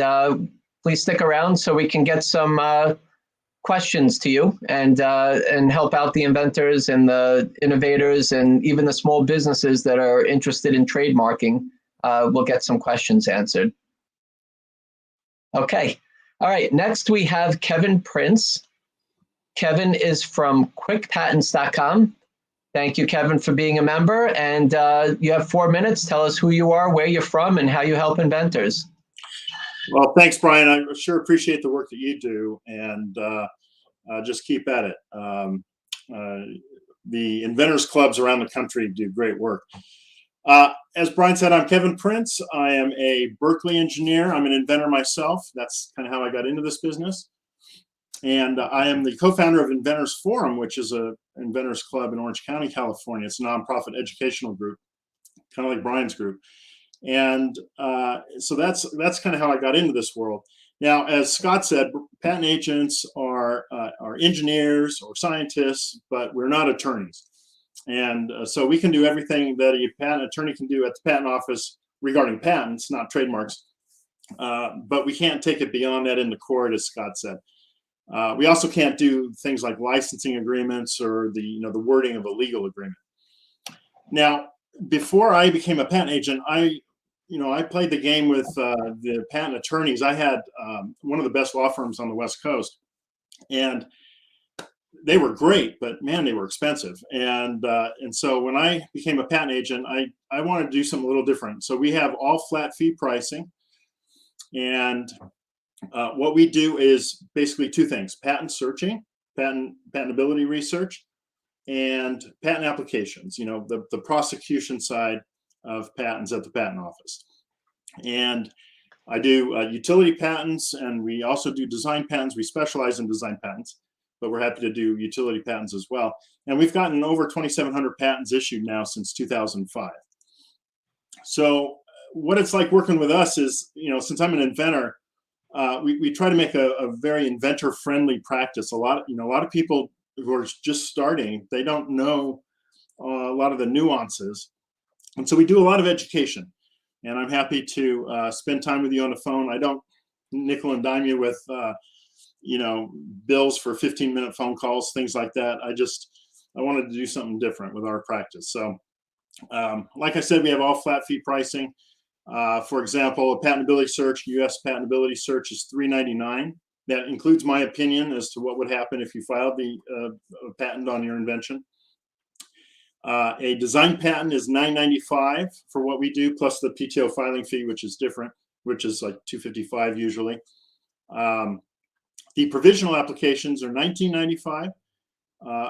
Speaker 1: please stick around so we can get some questions to you and help out the inventors and the innovators and even the small businesses that are interested in trademarking. We'll get some questions answered. Okay. All right. Next, we have Kevin Prince. Kevin is from quickpatents.com. Thank you, Kevin, for being a member. And you have 4 minutes. Tell us who you are, where you're from, and how you help inventors.
Speaker 9: Well, thanks, Brian. I sure appreciate the work that you do, and just keep at it. The Inventors Clubs around the country do great work. As Brian said, I'm Kevin Prince. I am a Berkeley engineer. I'm an inventor myself. That's kind of how I got into this business. And I am the co-founder of Inventors Forum, which is a Inventors Club in Orange County, California. It's a nonprofit educational group, kind of like Brian's group. And so that's kind of how I got into this world. Now, as Scott said, patent agents are engineers or scientists, but we're not attorneys. And so we can do everything that a patent attorney can do at the patent office regarding patents, not trademarks. But we can't take it beyond that in the court, as Scott said. We also can't do things like licensing agreements or the wording of a legal agreement. Now, before I became a patent agent, I played the game with the patent attorneys. I had one of the best law firms on the West Coast, and they were great, but man, they were expensive. And so when I became a patent agent, I wanted to do something a little different. So we have all flat fee pricing, and what we do is basically two things: patent searching, patentability research, and patent applications, the prosecution side of patents at the patent office. And I do utility patents, and we also do design patents. We specialize in design patents, but we're happy to do utility patents as well. And we've gotten over 2,700 patents issued now since 2005. So what it's like working with us is, since I'm an inventor, we try to make a very inventor-friendly practice. A lot of people who are just starting, they don't know a lot of the nuances, and so we do a lot of education. And I'm happy to spend time with you on the phone. I don't nickel and dime you with, bills for 15-minute phone calls, things like that. I wanted to do something different with our practice. So, like I said, we have all flat fee pricing. For example, a patentability search, U.S. patentability search is $3.99. That includes my opinion as to what would happen if you filed the patent on your invention. A design patent is $9.95 for what we do, plus the PTO filing fee, which is different, which is like $2.55 usually. The provisional applications are $19.95,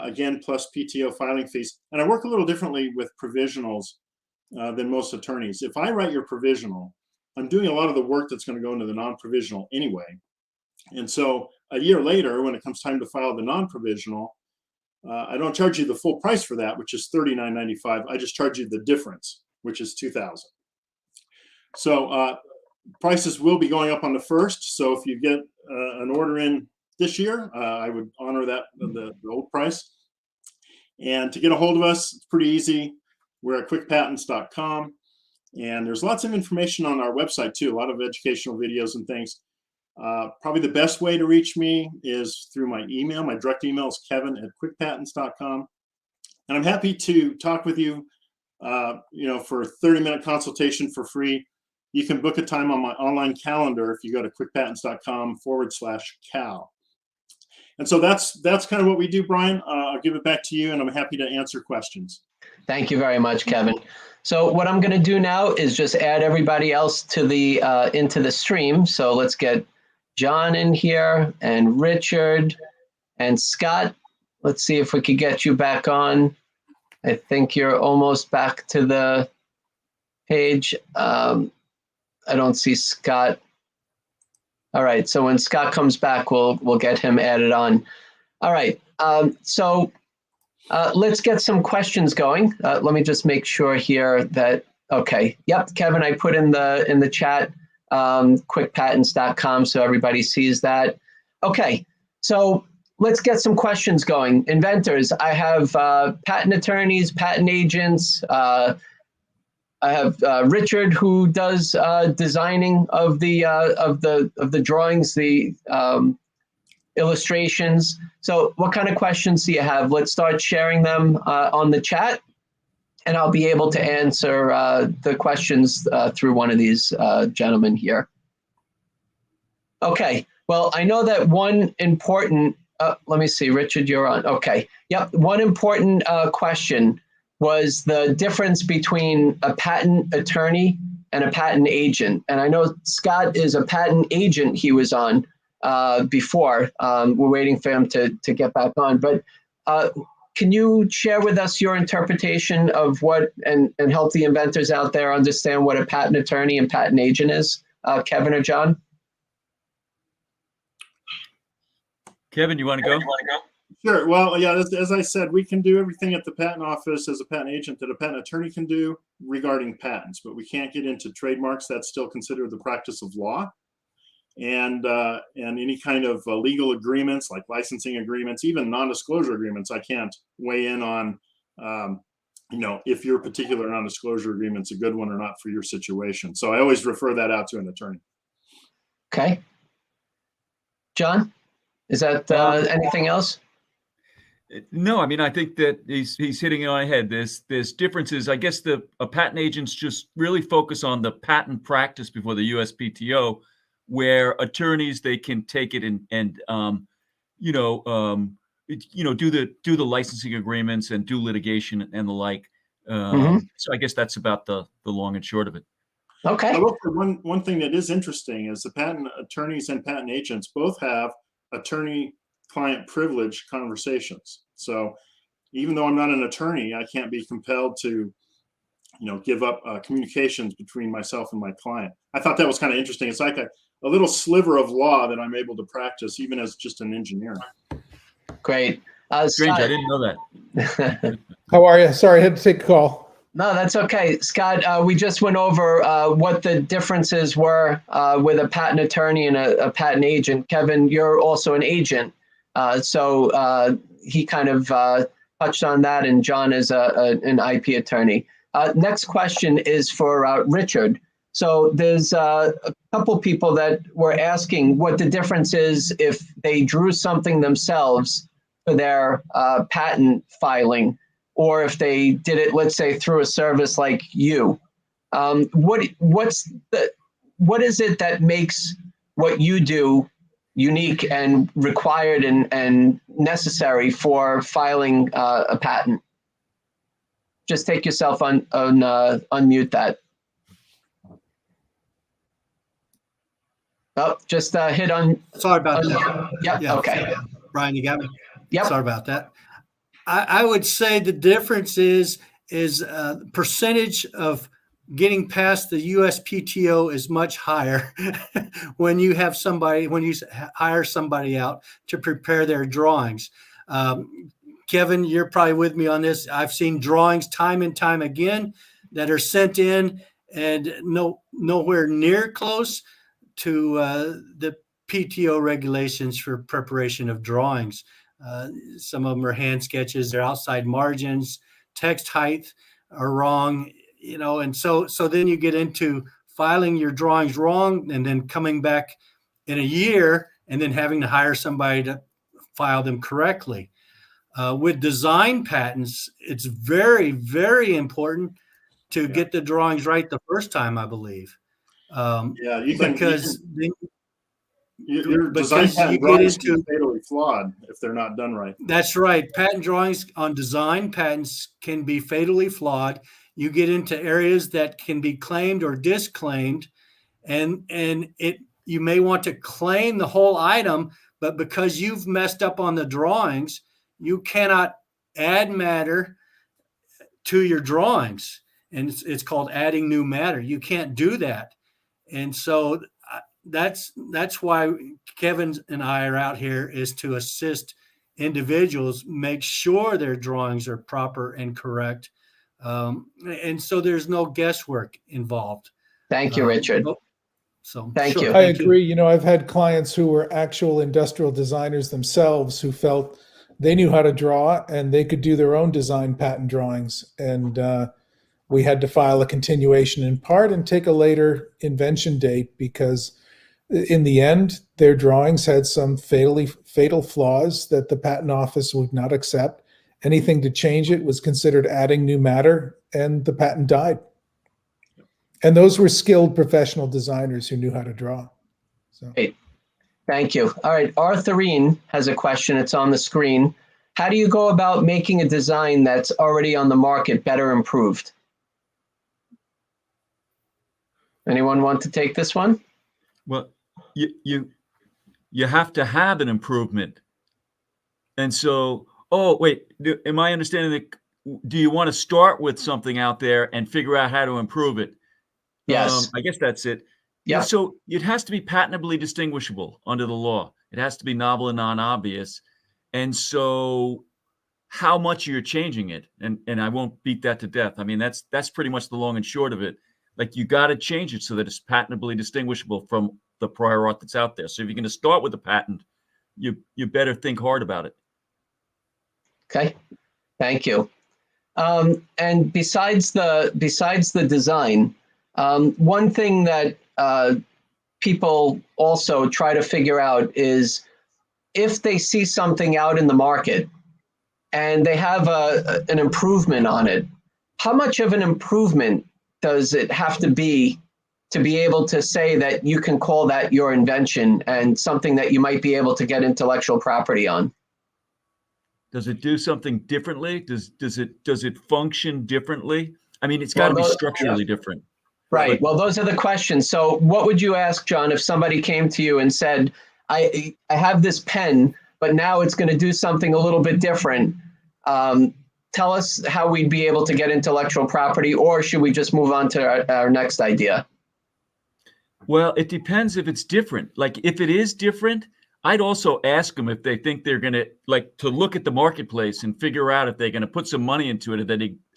Speaker 9: again, plus PTO filing fees. And I work a little differently with provisionals than most attorneys. If I write your provisional, I'm doing a lot of the work that's going to go into the non-provisional anyway. And so a year later, when it comes time to file the non-provisional, I don't charge you the full price for that, which is $39.95. I just charge you the difference, which is $2,000. So prices will be going up on the 1st. So if you get an order in this year, I would honor that the old price. And to get a hold of us, it's pretty easy. We're at quickpatents.com, and there's lots of information on our website too. A lot of educational videos and things. Probably the best way to reach me is through my email. My direct email is kevin@quickpatents.com. And I'm happy to talk with you, for a 30-minute consultation for free. You can book a time on my online calendar if you go to quickpatents.com/cal. And so that's kind of what we do, Brian. I'll give it back to you, and I'm happy to answer questions.
Speaker 1: Thank you very much, Kevin. So what I'm going to do now is just add everybody else to the into the stream. So let's get John in here, and Richard, and Scott. Let's see if we could get you back on. I think you're almost back to the page. I don't see Scott. All right, so when Scott comes back, we'll get him added on. All right, so let's get some questions going. Let me just make sure here that, okay, yep, Kevin, I put in the chat, quickpatents.com, so everybody sees that. Okay, so let's get some questions going. Inventors, I have patent attorneys, patent agents. I have Richard, who does designing of the drawings, the illustrations. So what kind of questions do you have? Let's start sharing them on the chat, and I'll be able to answer the questions through one of these gentlemen here. Okay, well, I know that one important, let me see, Richard, you're on. Okay, yep, one important question was the difference between a patent attorney and a patent agent. And I know Scott is a patent agent he was on before. We're waiting for him to get back on. But can you share with us your interpretation of what, and help the inventors out there understand what a patent attorney and patent agent is, Kevin or John?
Speaker 8: Kevin, you want to go?
Speaker 9: Sure. Well, yeah, as I said, we can do everything at the patent office as a patent agent that a patent attorney can do regarding patents, but we can't get into trademarks. That's still considered the practice of law. And any kind of legal agreements like licensing agreements, even non-disclosure agreements, I can't weigh in on, if your particular non-disclosure agreement's a good one or not for your situation. So I always refer that out to an attorney.
Speaker 1: Okay. John, is that anything else?
Speaker 8: No, I mean, I think that he's hitting it on the head. There's differences. I guess patent agents just really focus on the patent practice before the USPTO, where attorneys, they can take it and do the licensing agreements and do litigation and the like. So I guess that's about the long and short of it.
Speaker 1: Okay.
Speaker 9: One thing that is interesting is the patent attorneys and patent agents both have attorney-client privilege conversations. So even though I'm not an attorney, I can't be compelled to give up communications between myself and my client. I thought that was kind of interesting. It's like a little sliver of law that I'm able to practice even as just an engineer.
Speaker 1: Great.
Speaker 8: Strange,
Speaker 1: Scott.
Speaker 8: I didn't know that.
Speaker 7: How are you? Sorry, I had to take a call.
Speaker 1: No, that's okay. Scott, we just went over what the differences were with a patent attorney and a patent agent. Kevin, you're also an agent. So he kind of touched on that, and John is an IP attorney. Next question is for Richard. So there's a couple people that were asking what the difference is if they drew something themselves for their patent filing, or if they did it, let's say, through a service like you. What is it that makes what you do unique and required and necessary for filing a patent? Just take yourself unmute that. Oh, just hit on.
Speaker 6: Sorry about that.
Speaker 1: Yep.
Speaker 6: Yeah.
Speaker 1: Okay.
Speaker 6: Brian, you got me?
Speaker 1: Yep.
Speaker 6: Sorry about that. I would say the difference is percentage of getting past the USPTO is much higher when you hire somebody out to prepare their drawings. Kevin, you're probably with me on this. I've seen drawings time and time again that are sent in and nowhere near close to the PTO regulations for preparation of drawings. Some of them are hand sketches, they're outside margins, text height are wrong, and so then you get into filing your drawings wrong and then coming back in a year and then having to hire somebody to file them correctly. With design patents, it's very, very important to get the drawings right the first time, I believe.
Speaker 9: Your design patent drawings can be fatally flawed if they're not done right.
Speaker 6: That's right. Patent drawings on design patents can be fatally flawed. You get into areas that can be claimed or disclaimed, and you may want to claim the whole item, but because you've messed up on the drawings, you cannot add matter to your drawings, and it's called adding new matter. You can't do that, and so that's why Kevin and I are out here, is to assist individuals make sure their drawings are proper and correct, and so there's no guesswork involved.
Speaker 1: Thank you, Richard. Thank you.
Speaker 7: I agree. I've had clients who were actual industrial designers themselves who felt they knew how to draw and they could do their own design patent drawings, and we had to file a continuation in part and take a later invention date because in the end, their drawings had some fatal flaws that the patent office would not accept. Anything to change it was considered adding new matter, and the patent died. And those were skilled professional designers who knew how to draw. So.
Speaker 1: Great. Thank you. All right, Arthurine has a question. It's on the screen. How do you go about making a design that's already on the market better improved? Anyone want to take this one?
Speaker 8: Well, you have to have an improvement. And so, am I understanding that? Do you want to start with something out there and figure out how to improve it?
Speaker 1: Yes.
Speaker 8: I guess that's it.
Speaker 1: Yeah.
Speaker 8: So it has to be patentably distinguishable under the law. It has to be novel and non-obvious. And so how much you're changing it, and I won't beat that to death. I mean, that's pretty much the long and short of it. Like, you got to change it so that it's patentably distinguishable from the prior art that's out there. So if you're going to start with a patent, you better think hard about it.
Speaker 1: Okay, thank you. And besides the design, one thing that people also try to figure out is if they see something out in the market and they have an improvement on it, how much of an improvement does it have to be able to say that you can call that your invention and something that you might be able to get intellectual property on?
Speaker 8: Does it do something differently? Does it function differently? I mean, it's got to be structurally different.
Speaker 1: Right. Well, those are the questions. So what would you ask, John, if somebody came to you and said, I have this pen, but now it's going to do something a little bit different. tell us how we'd be able to get intellectual property, or should we just move on to our next idea?
Speaker 8: Well, it depends if it's different. Like if it is different, I'd also ask them if they think they're going to to look at the marketplace and figure out if they're going to put some money into it, or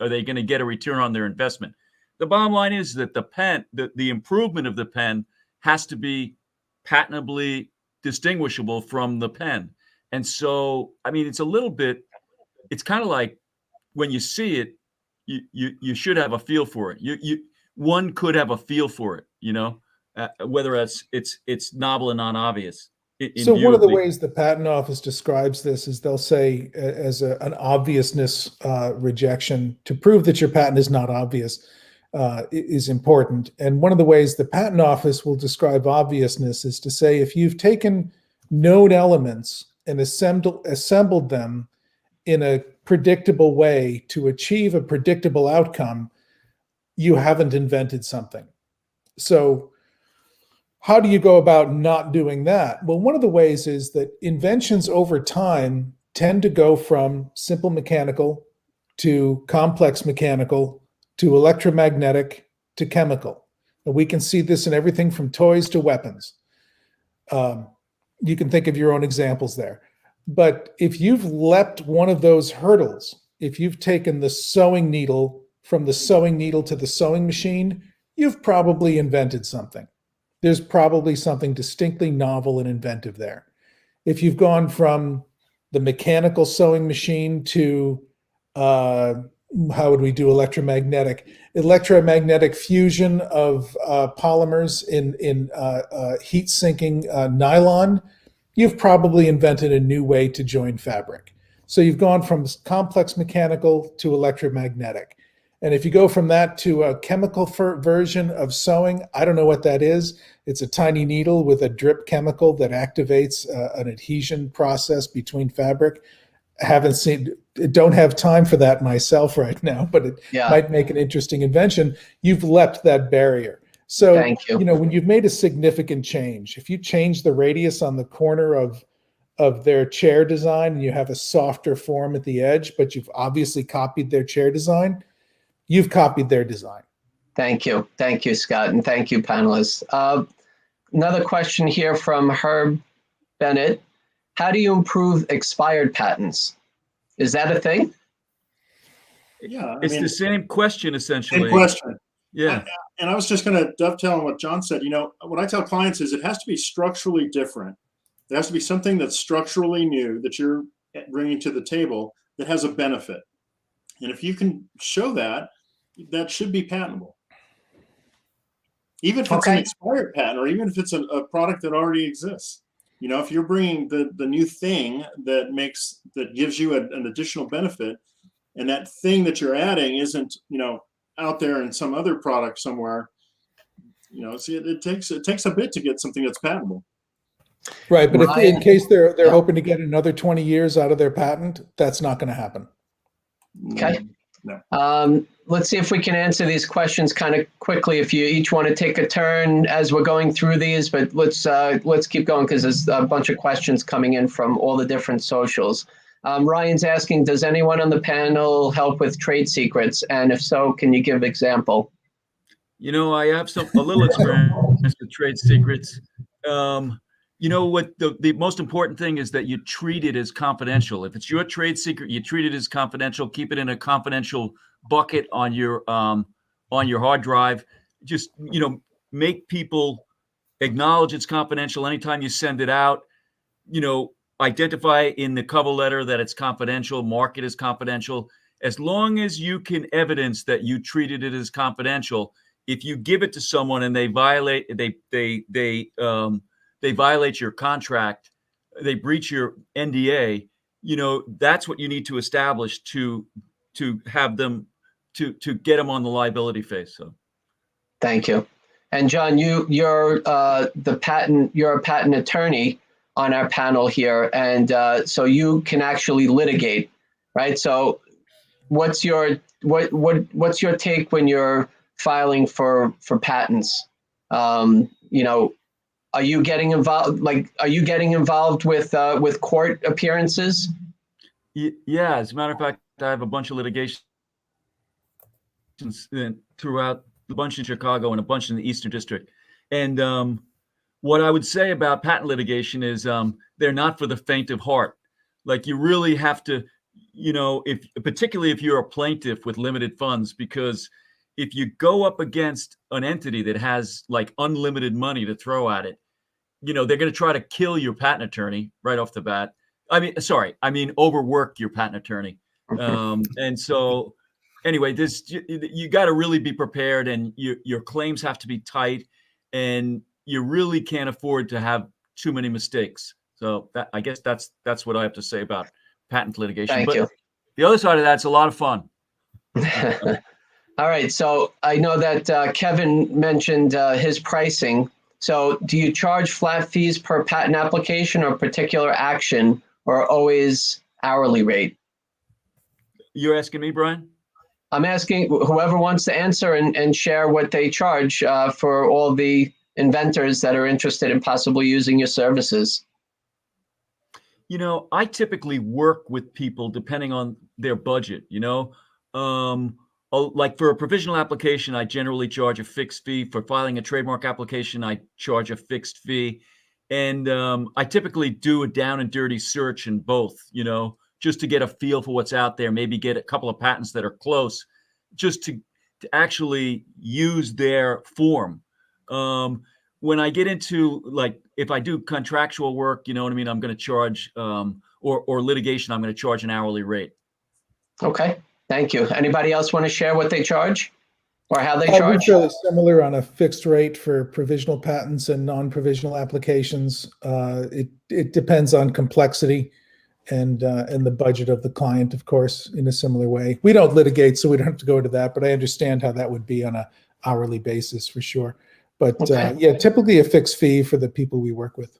Speaker 8: are they going to get a return on their investment. The bottom line is that the pen, the improvement of the pen has to be patentably distinguishable from the pen. And so, I mean, it's kind of like when you see it, you should have a feel for it. One could have a feel for it, whether it's novel and non-obvious.
Speaker 7: So one of the ways the Patent Office describes this is they'll say as an obviousness rejection to prove that your patent is not obvious is important. And one of the ways the Patent Office will describe obviousness is to say if you've taken known elements and assembled them in a predictable way to achieve a predictable outcome, you haven't invented something. So how do you go about not doing that? Well, one of the ways is that inventions over time tend to go from simple mechanical to complex mechanical to electromagnetic to chemical. And we can see this in everything from toys to weapons. You can think of your own examples there. But if you've leapt one of those hurdles, if you've taken the sewing needle from the sewing needle to the sewing machine, you've probably invented something. There's probably something distinctly novel and inventive there. If you've gone from the mechanical sewing machine to, how would we do electromagnetic fusion of polymers in heat sinking nylon, you've probably invented a new way to join fabric. So you've gone from complex mechanical to electromagnetic. And if you go from that to a chemical version of sewing, I don't know what that is. It's a tiny needle with a drip chemical that activates an adhesion process between fabric. Don't have time for that myself right now, but it might make an interesting invention. You've leapt that barrier. So,
Speaker 1: thank you.
Speaker 7: When you've made a significant change, if you change the radius on the corner of their chair design and you have a softer form at the edge, but you've obviously copied their chair design, you've copied their design.
Speaker 1: Thank you. Thank you, Scott. And thank you, panelists. Another question here from Herb Bennett. How do you improve expired patents? Is that a thing?
Speaker 9: Yeah.
Speaker 8: It's the same question, essentially.
Speaker 9: Same question.
Speaker 8: Yeah.
Speaker 9: And I was just going to dovetail on what John said. What I tell clients is it has to be structurally different. There has to be something that's structurally new that you're bringing to the table that has a benefit. And if you can show that, that should be patentable. Even if it's an expired patent, or even if it's a product that already exists. If you're bringing the new thing that gives you an additional benefit, and that thing that you're adding isn't, out there in some other product somewhere, it takes a bit to get something that's patentable.
Speaker 7: Right, but if in case they're hoping to get another 20 years out of their patent, that's not going to happen.
Speaker 1: Okay.
Speaker 9: No.
Speaker 1: Let's see if we can answer these questions kind of quickly. If you each want to take a turn as we're going through these, but let's keep going because there's a bunch of questions coming in from all the different socials. Ryan's asking, does anyone on the panel help with trade secrets? And if so, can you give an example?
Speaker 8: I have a little experience with trade secrets. What the most important thing is that you treat it as confidential. If it's your trade secret, you treat it as confidential. Keep it in a confidential bucket on your hard drive. Just make people acknowledge it's confidential anytime you send it out. Identify in the cover letter that it's confidential. Mark it as confidential. As long as you can evidence that you treated it as confidential, if you give it to someone and they violate your contract, they breach your NDA, that's what you need to establish to have them to get them on the liability phase. So,
Speaker 1: thank you. And John, you're a patent attorney on our panel here, and so you can actually litigate, right? So, what's your take when you're filing for patents? Are you getting involved with court appearances?
Speaker 8: Yeah, as a matter of fact, I have a bunch of litigations throughout, a bunch in Chicago and a bunch in the Eastern District. And what I would say about patent litigation is they're not for the faint of heart. Like, you really have to, particularly if you're a plaintiff with limited funds, because if you go up against an entity that has like unlimited money to throw at it, they're going to try to kill your patent attorney right off the bat. I mean, overwork your patent attorney. And so anyway, you got to really be prepared, and your claims have to be tight, and you really can't afford to have too many mistakes. So I guess that's what I have to say about patent litigation.
Speaker 1: Thank you.
Speaker 8: The other side of that's a lot of fun.
Speaker 1: All right. So I know that Kevin mentioned his pricing. So do you charge flat fees per patent application or particular action, or always hourly rate?
Speaker 8: You're asking me, Brian?
Speaker 1: I'm asking whoever wants to answer and share what they charge for all the inventors that are interested in possibly using your services.
Speaker 8: I typically work with people depending on their budget. Like for a provisional application, I generally charge a fixed fee. For filing a trademark application, I charge a fixed fee. And I typically do a down and dirty search in both, just to get a feel for what's out there, maybe get a couple of patents that are close, just to actually use their form. When I get into, like, if I do contractual work, I'm going to charge, or litigation, I'm going to charge an hourly rate.
Speaker 1: Okay, thank you. Anybody else want to share what they charge or how they
Speaker 7: We're
Speaker 1: charge?
Speaker 7: fairly similar on a fixed rate for provisional patents and non-provisional applications. It depends on complexity and the budget of the client, of course, in a similar way. We don't litigate, so we don't have to go into that, but I understand how that would be on a hourly basis for sure. But
Speaker 1: Okay.
Speaker 7: typically a fixed fee for the people we work with.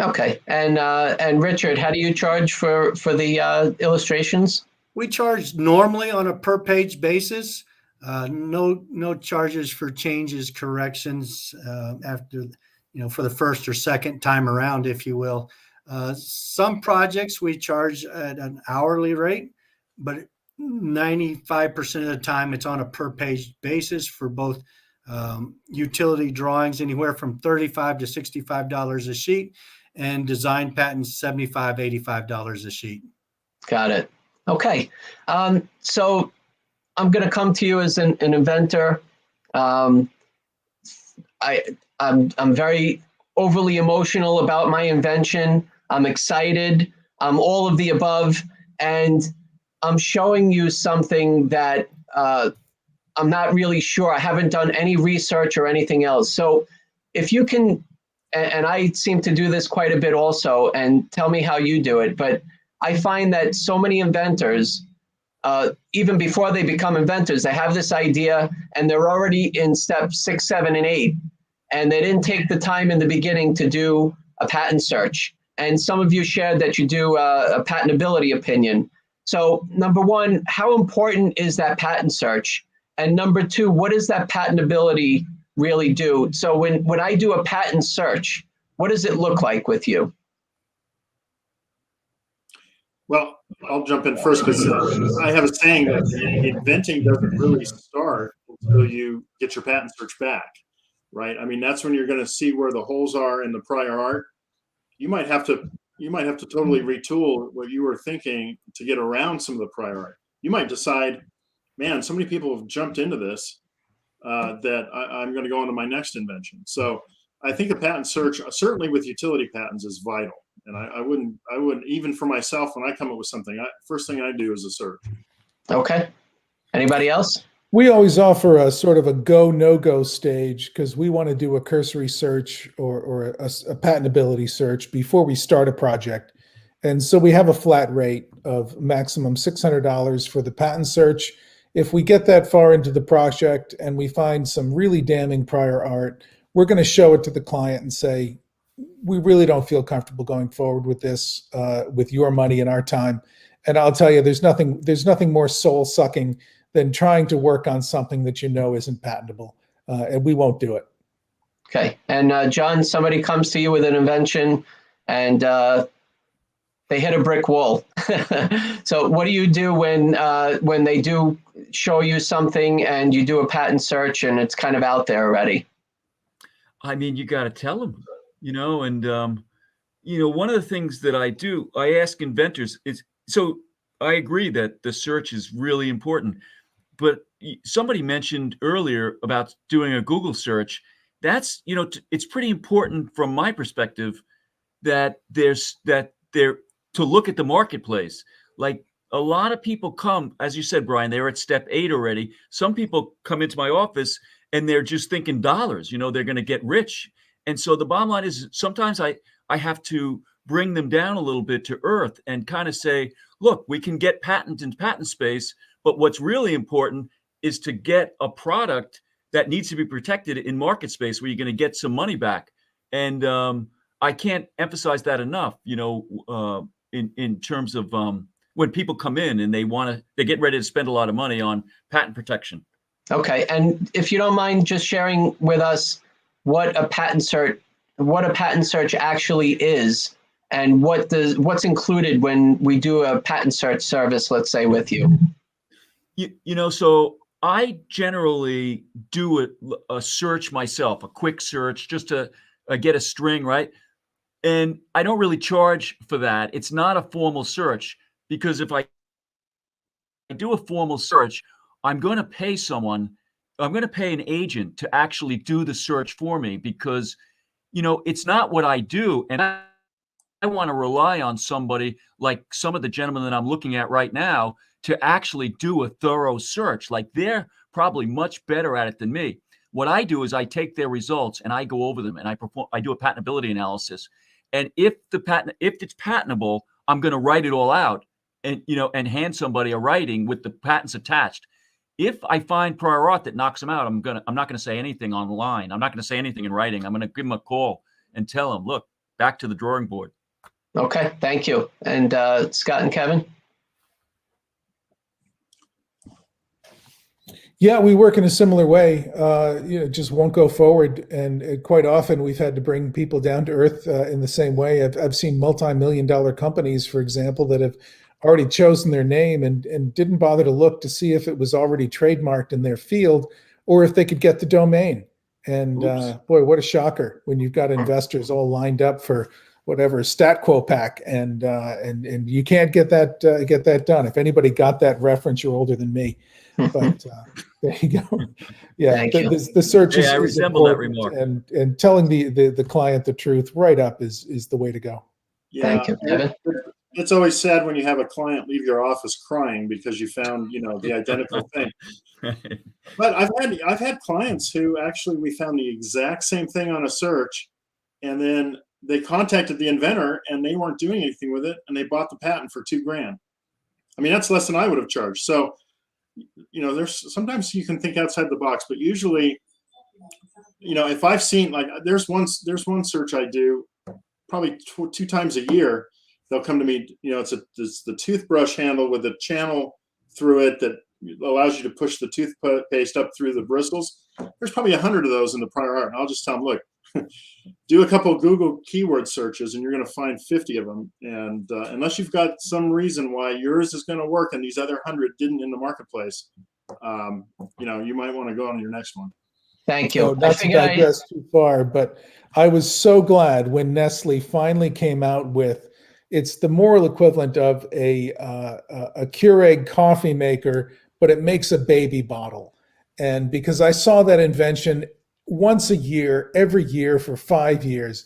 Speaker 1: Okay, and Richard, how do you charge for the illustrations?
Speaker 6: We charge normally on a per page basis. No charges for changes, corrections after, for the first or second time around, if you will. Some projects we charge at an hourly rate, but 95% of the time it's on a per page basis for both utility drawings, anywhere from $35 to $65 a sheet, and design patents, $75, $85 a sheet. Got
Speaker 1: it. Okay. So I'm going to come to you as an inventor. I'm very overly emotional about my invention. I'm excited. I'm all of the above, and I'm showing you something that I'm not really sure. I haven't done any research or anything else. So if you can, and I seem to do this quite a bit also, and tell me how you do it, but I find that so many inventors, even before they become inventors, they have this idea and they're already in step 6, 7, and 8, and they didn't take the time in the beginning to do a patent search. And some of you shared that you do a patentability opinion. So number one, how important is that patent search? And number two, what does that patentability really do? So when I do a patent search, what does it look like with you?
Speaker 9: Well, I'll jump in first because I have a saying that inventing doesn't really start until you get your patent search back, right? I mean, that's when you're going to see where the holes are in the prior art. You might have to totally retool what you were thinking to get around some of the prior art. You might decide, man, so many people have jumped into this that I'm going to go on to my next invention. So I think a patent search, certainly with utility patents, is vital. And I wouldn't even for myself, when I come up with something, first thing I do is a search.
Speaker 1: Okay. Anybody else?
Speaker 7: We always offer a sort of a go, no-go stage because we want to do a cursory search or a patentability search before we start a project. And so we have a flat rate of maximum $600 for the patent search. If we get that far into the project and we find some really damning prior art, we're going to show it to the client and say, we really don't feel comfortable going forward with this, with your money and our time. And I'll tell you, there's nothing more soul-sucking than trying to work on something that you know isn't patentable, and we won't do it.
Speaker 1: Okay. And John, somebody comes to you with an invention, and they hit a brick wall. So what do you do when they do show you something and you do a patent search and it's kind of out there already?
Speaker 8: I mean, you got to tell them, and one of the things that I do, I ask inventors is, so I agree that the search is really important, but somebody mentioned earlier about doing a Google search. That's, it's pretty important from my perspective that they're to look at the marketplace. Like a lot of people come, as you said, Brian, they're at step 8 already. Some people come into my office and they're just thinking dollars, they're going to get rich. And so the bottom line is sometimes I have to bring them down a little bit to earth and kind of say, look, we can get patent in patent space, but what's really important is to get a product that needs to be protected in market space where you're going to get some money back. And I can't emphasize that enough, in terms of when people come in and they get ready to spend a lot of money on patent protection.
Speaker 1: Okay, and if you don't mind just sharing with us what a patent search actually is, and what's included when we do a patent search service, let's say, with you.
Speaker 8: So I generally do a search myself, a quick search, just to get a string, right? And I don't really charge for that. It's not a formal search, because if I do a formal search, I'm going to pay an agent to actually do the search for me, because, it's not what I do. And I want to rely on somebody like some of the gentlemen that I'm looking at right now to actually do a thorough search. Like they're probably much better at it than me. What I do is I take their results and I go over them and I do a patentability analysis. And if it's patentable, I'm going to write it all out and hand somebody a writing with the patents attached. If I find prior art that knocks them out, I'm not going to say anything online. I'm not going to say anything in writing. I'm going to give them a call and tell them, look, back to the drawing board.
Speaker 1: Okay, thank you. And Scott and Kevin?
Speaker 7: Yeah, we work in a similar way. Just won't go forward, and quite often we've had to bring people down to earth in the same way. I've seen multi-million-dollar companies, for example, that have already chosen their name and didn't bother to look to see if it was already trademarked in their field or if they could get the domain. And boy, what a shocker when you've got investors all lined up for whatever StatQuo pack, and you can't get that done. If anybody got that reference, you're older than me. But there you go. Yeah, the search is
Speaker 8: I resemble that remark.
Speaker 7: And telling the client the truth right up is the way to go.
Speaker 9: Yeah.
Speaker 1: Thank you, Kevin.
Speaker 9: It's always sad when you have a client leave your office crying because you found, the identical thing. But I've had clients who actually we found the exact same thing on a search, and then they contacted the inventor and they weren't doing anything with it, and they bought the patent for $2,000. I mean, that's less than I would have charged. So, there's sometimes you can think outside the box, but usually, if I've seen, like, there's one search I do probably 2 times a year. They'll come to me, it's the toothbrush handle with a channel through it that allows you to push the toothpaste up through the bristles. There's probably 100 of those in the prior art. And I'll just tell them, look, do a couple of Google keyword searches and you're going to find 50 of them. And unless you've got some reason why yours is going to work and these other 100 didn't in the marketplace, you might want to go on your next one.
Speaker 1: Thank you.
Speaker 7: No, not to digress too far, but I was so glad when Nestle finally came out with, it's the moral equivalent of a Keurig coffee maker, but it makes a baby bottle. And because I saw that invention once a year, every year for 5 years,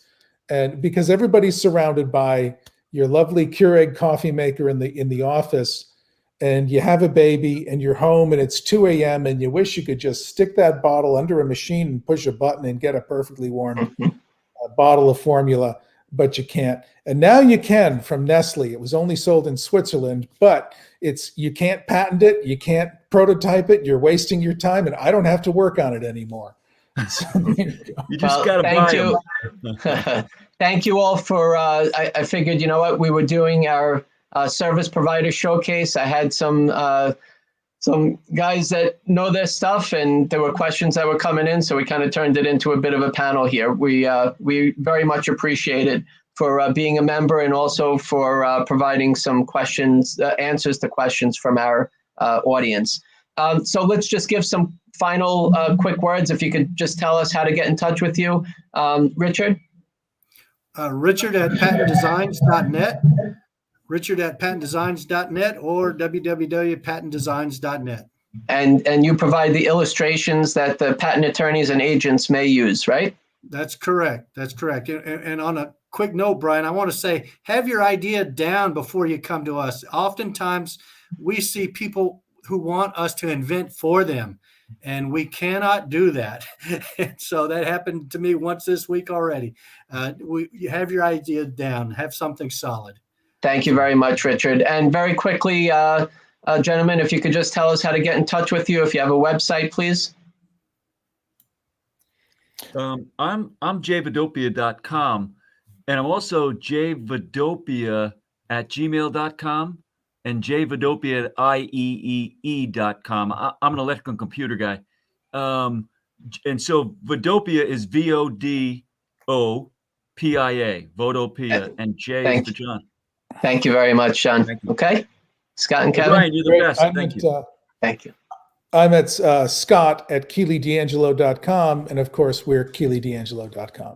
Speaker 7: and because everybody's surrounded by your lovely Keurig coffee maker in the office, and you have a baby and you're home and it's 2 a.m. and you wish you could just stick that bottle under a machine and push a button and get a perfectly warm bottle of formula, but you can't. And now you can from Nestle. It was only sold in Switzerland, but you can't patent it, you can't prototype it, you're wasting your time, and I don't have to work on it anymore. So,
Speaker 8: you just got to buy
Speaker 1: them. Thank you all for, I figured, we were doing our service provider showcase. I had some guys that know their stuff, and there were questions that were coming in, so we kind of turned it into a bit of a panel here. We very much appreciate it for being a member and also for providing some questions, answers to questions from our audience. So let's just give some final quick words. If you could just tell us how to get in touch with you. Richard?
Speaker 6: Richard at patentdesigns.net, Richard at patentdesigns.net, or www.patentdesigns.net.
Speaker 1: And you provide the illustrations that the patent attorneys and agents may use, right?
Speaker 6: That's correct. That's correct. And on a quick note, Brian, I want to say, have your idea down before you come to us. Oftentimes, we see people who want us to invent for them, and we cannot do that. So that happened to me once this week already. You have your idea down. Have something solid.
Speaker 1: Thank you very much, Richard. And very quickly, gentlemen, if you could just tell us how to get in touch with you, if you have a website, please.
Speaker 8: I'm jvidopia.com, and I'm also jvidopia@gmail.com and jvidopia@ieee.com. I'm an electrical computer guy. And so Vidopia is Vodopia, Vodopia, and J is for John.
Speaker 1: Thank you very much, John. Okay. Scott and Kevin?
Speaker 8: Brian, you're the best. Thank you.
Speaker 1: Thank you.
Speaker 7: I'm at Scott at KeelyDangelo.com. And of course, we're KeelyDangelo.com.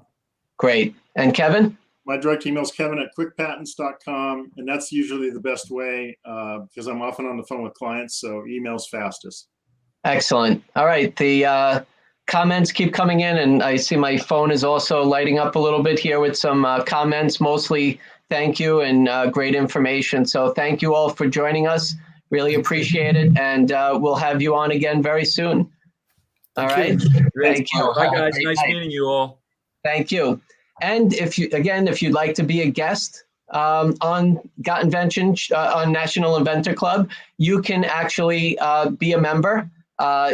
Speaker 1: Great. And Kevin?
Speaker 9: My direct email is kevin@quickpatents.com. And that's usually the best way because I'm often on the phone with clients. So email's fastest.
Speaker 1: Excellent. All right. The comments keep coming in, and I see my phone is also lighting up a little bit here with some comments, mostly thank you and great information. So thank you all for joining us. Really appreciate it. And we'll have you on again very soon. All right. Thank you.
Speaker 8: Bye, guys. Nice meeting you all.
Speaker 1: Thank you. And if you'd like to be a guest on Got Invention, on National Inventor Club, you can actually be a member.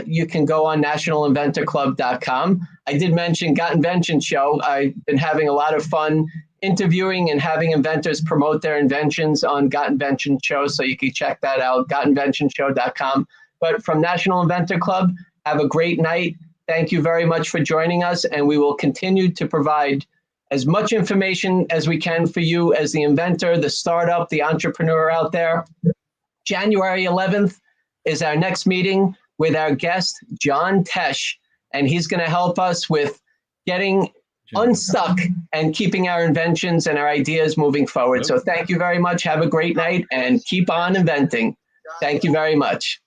Speaker 1: You can go on nationalinventorclub.com. I did mention Got Invention Show. I've been having a lot of fun interviewing and having inventors promote their inventions on Got Invention Show, so you can check that out, gotinventionshow.com. But from National Inventor Club, have a great night. Thank you very much for joining us, and we will continue to provide as much information as we can for you as the inventor, the startup, the entrepreneur out there. January 11th is our next meeting with our guest, John Tesh, and he's going to help us with getting unstuck and keeping our inventions and our ideas moving forward. So thank you very much. Have a great night and keep on inventing. Thank you very much.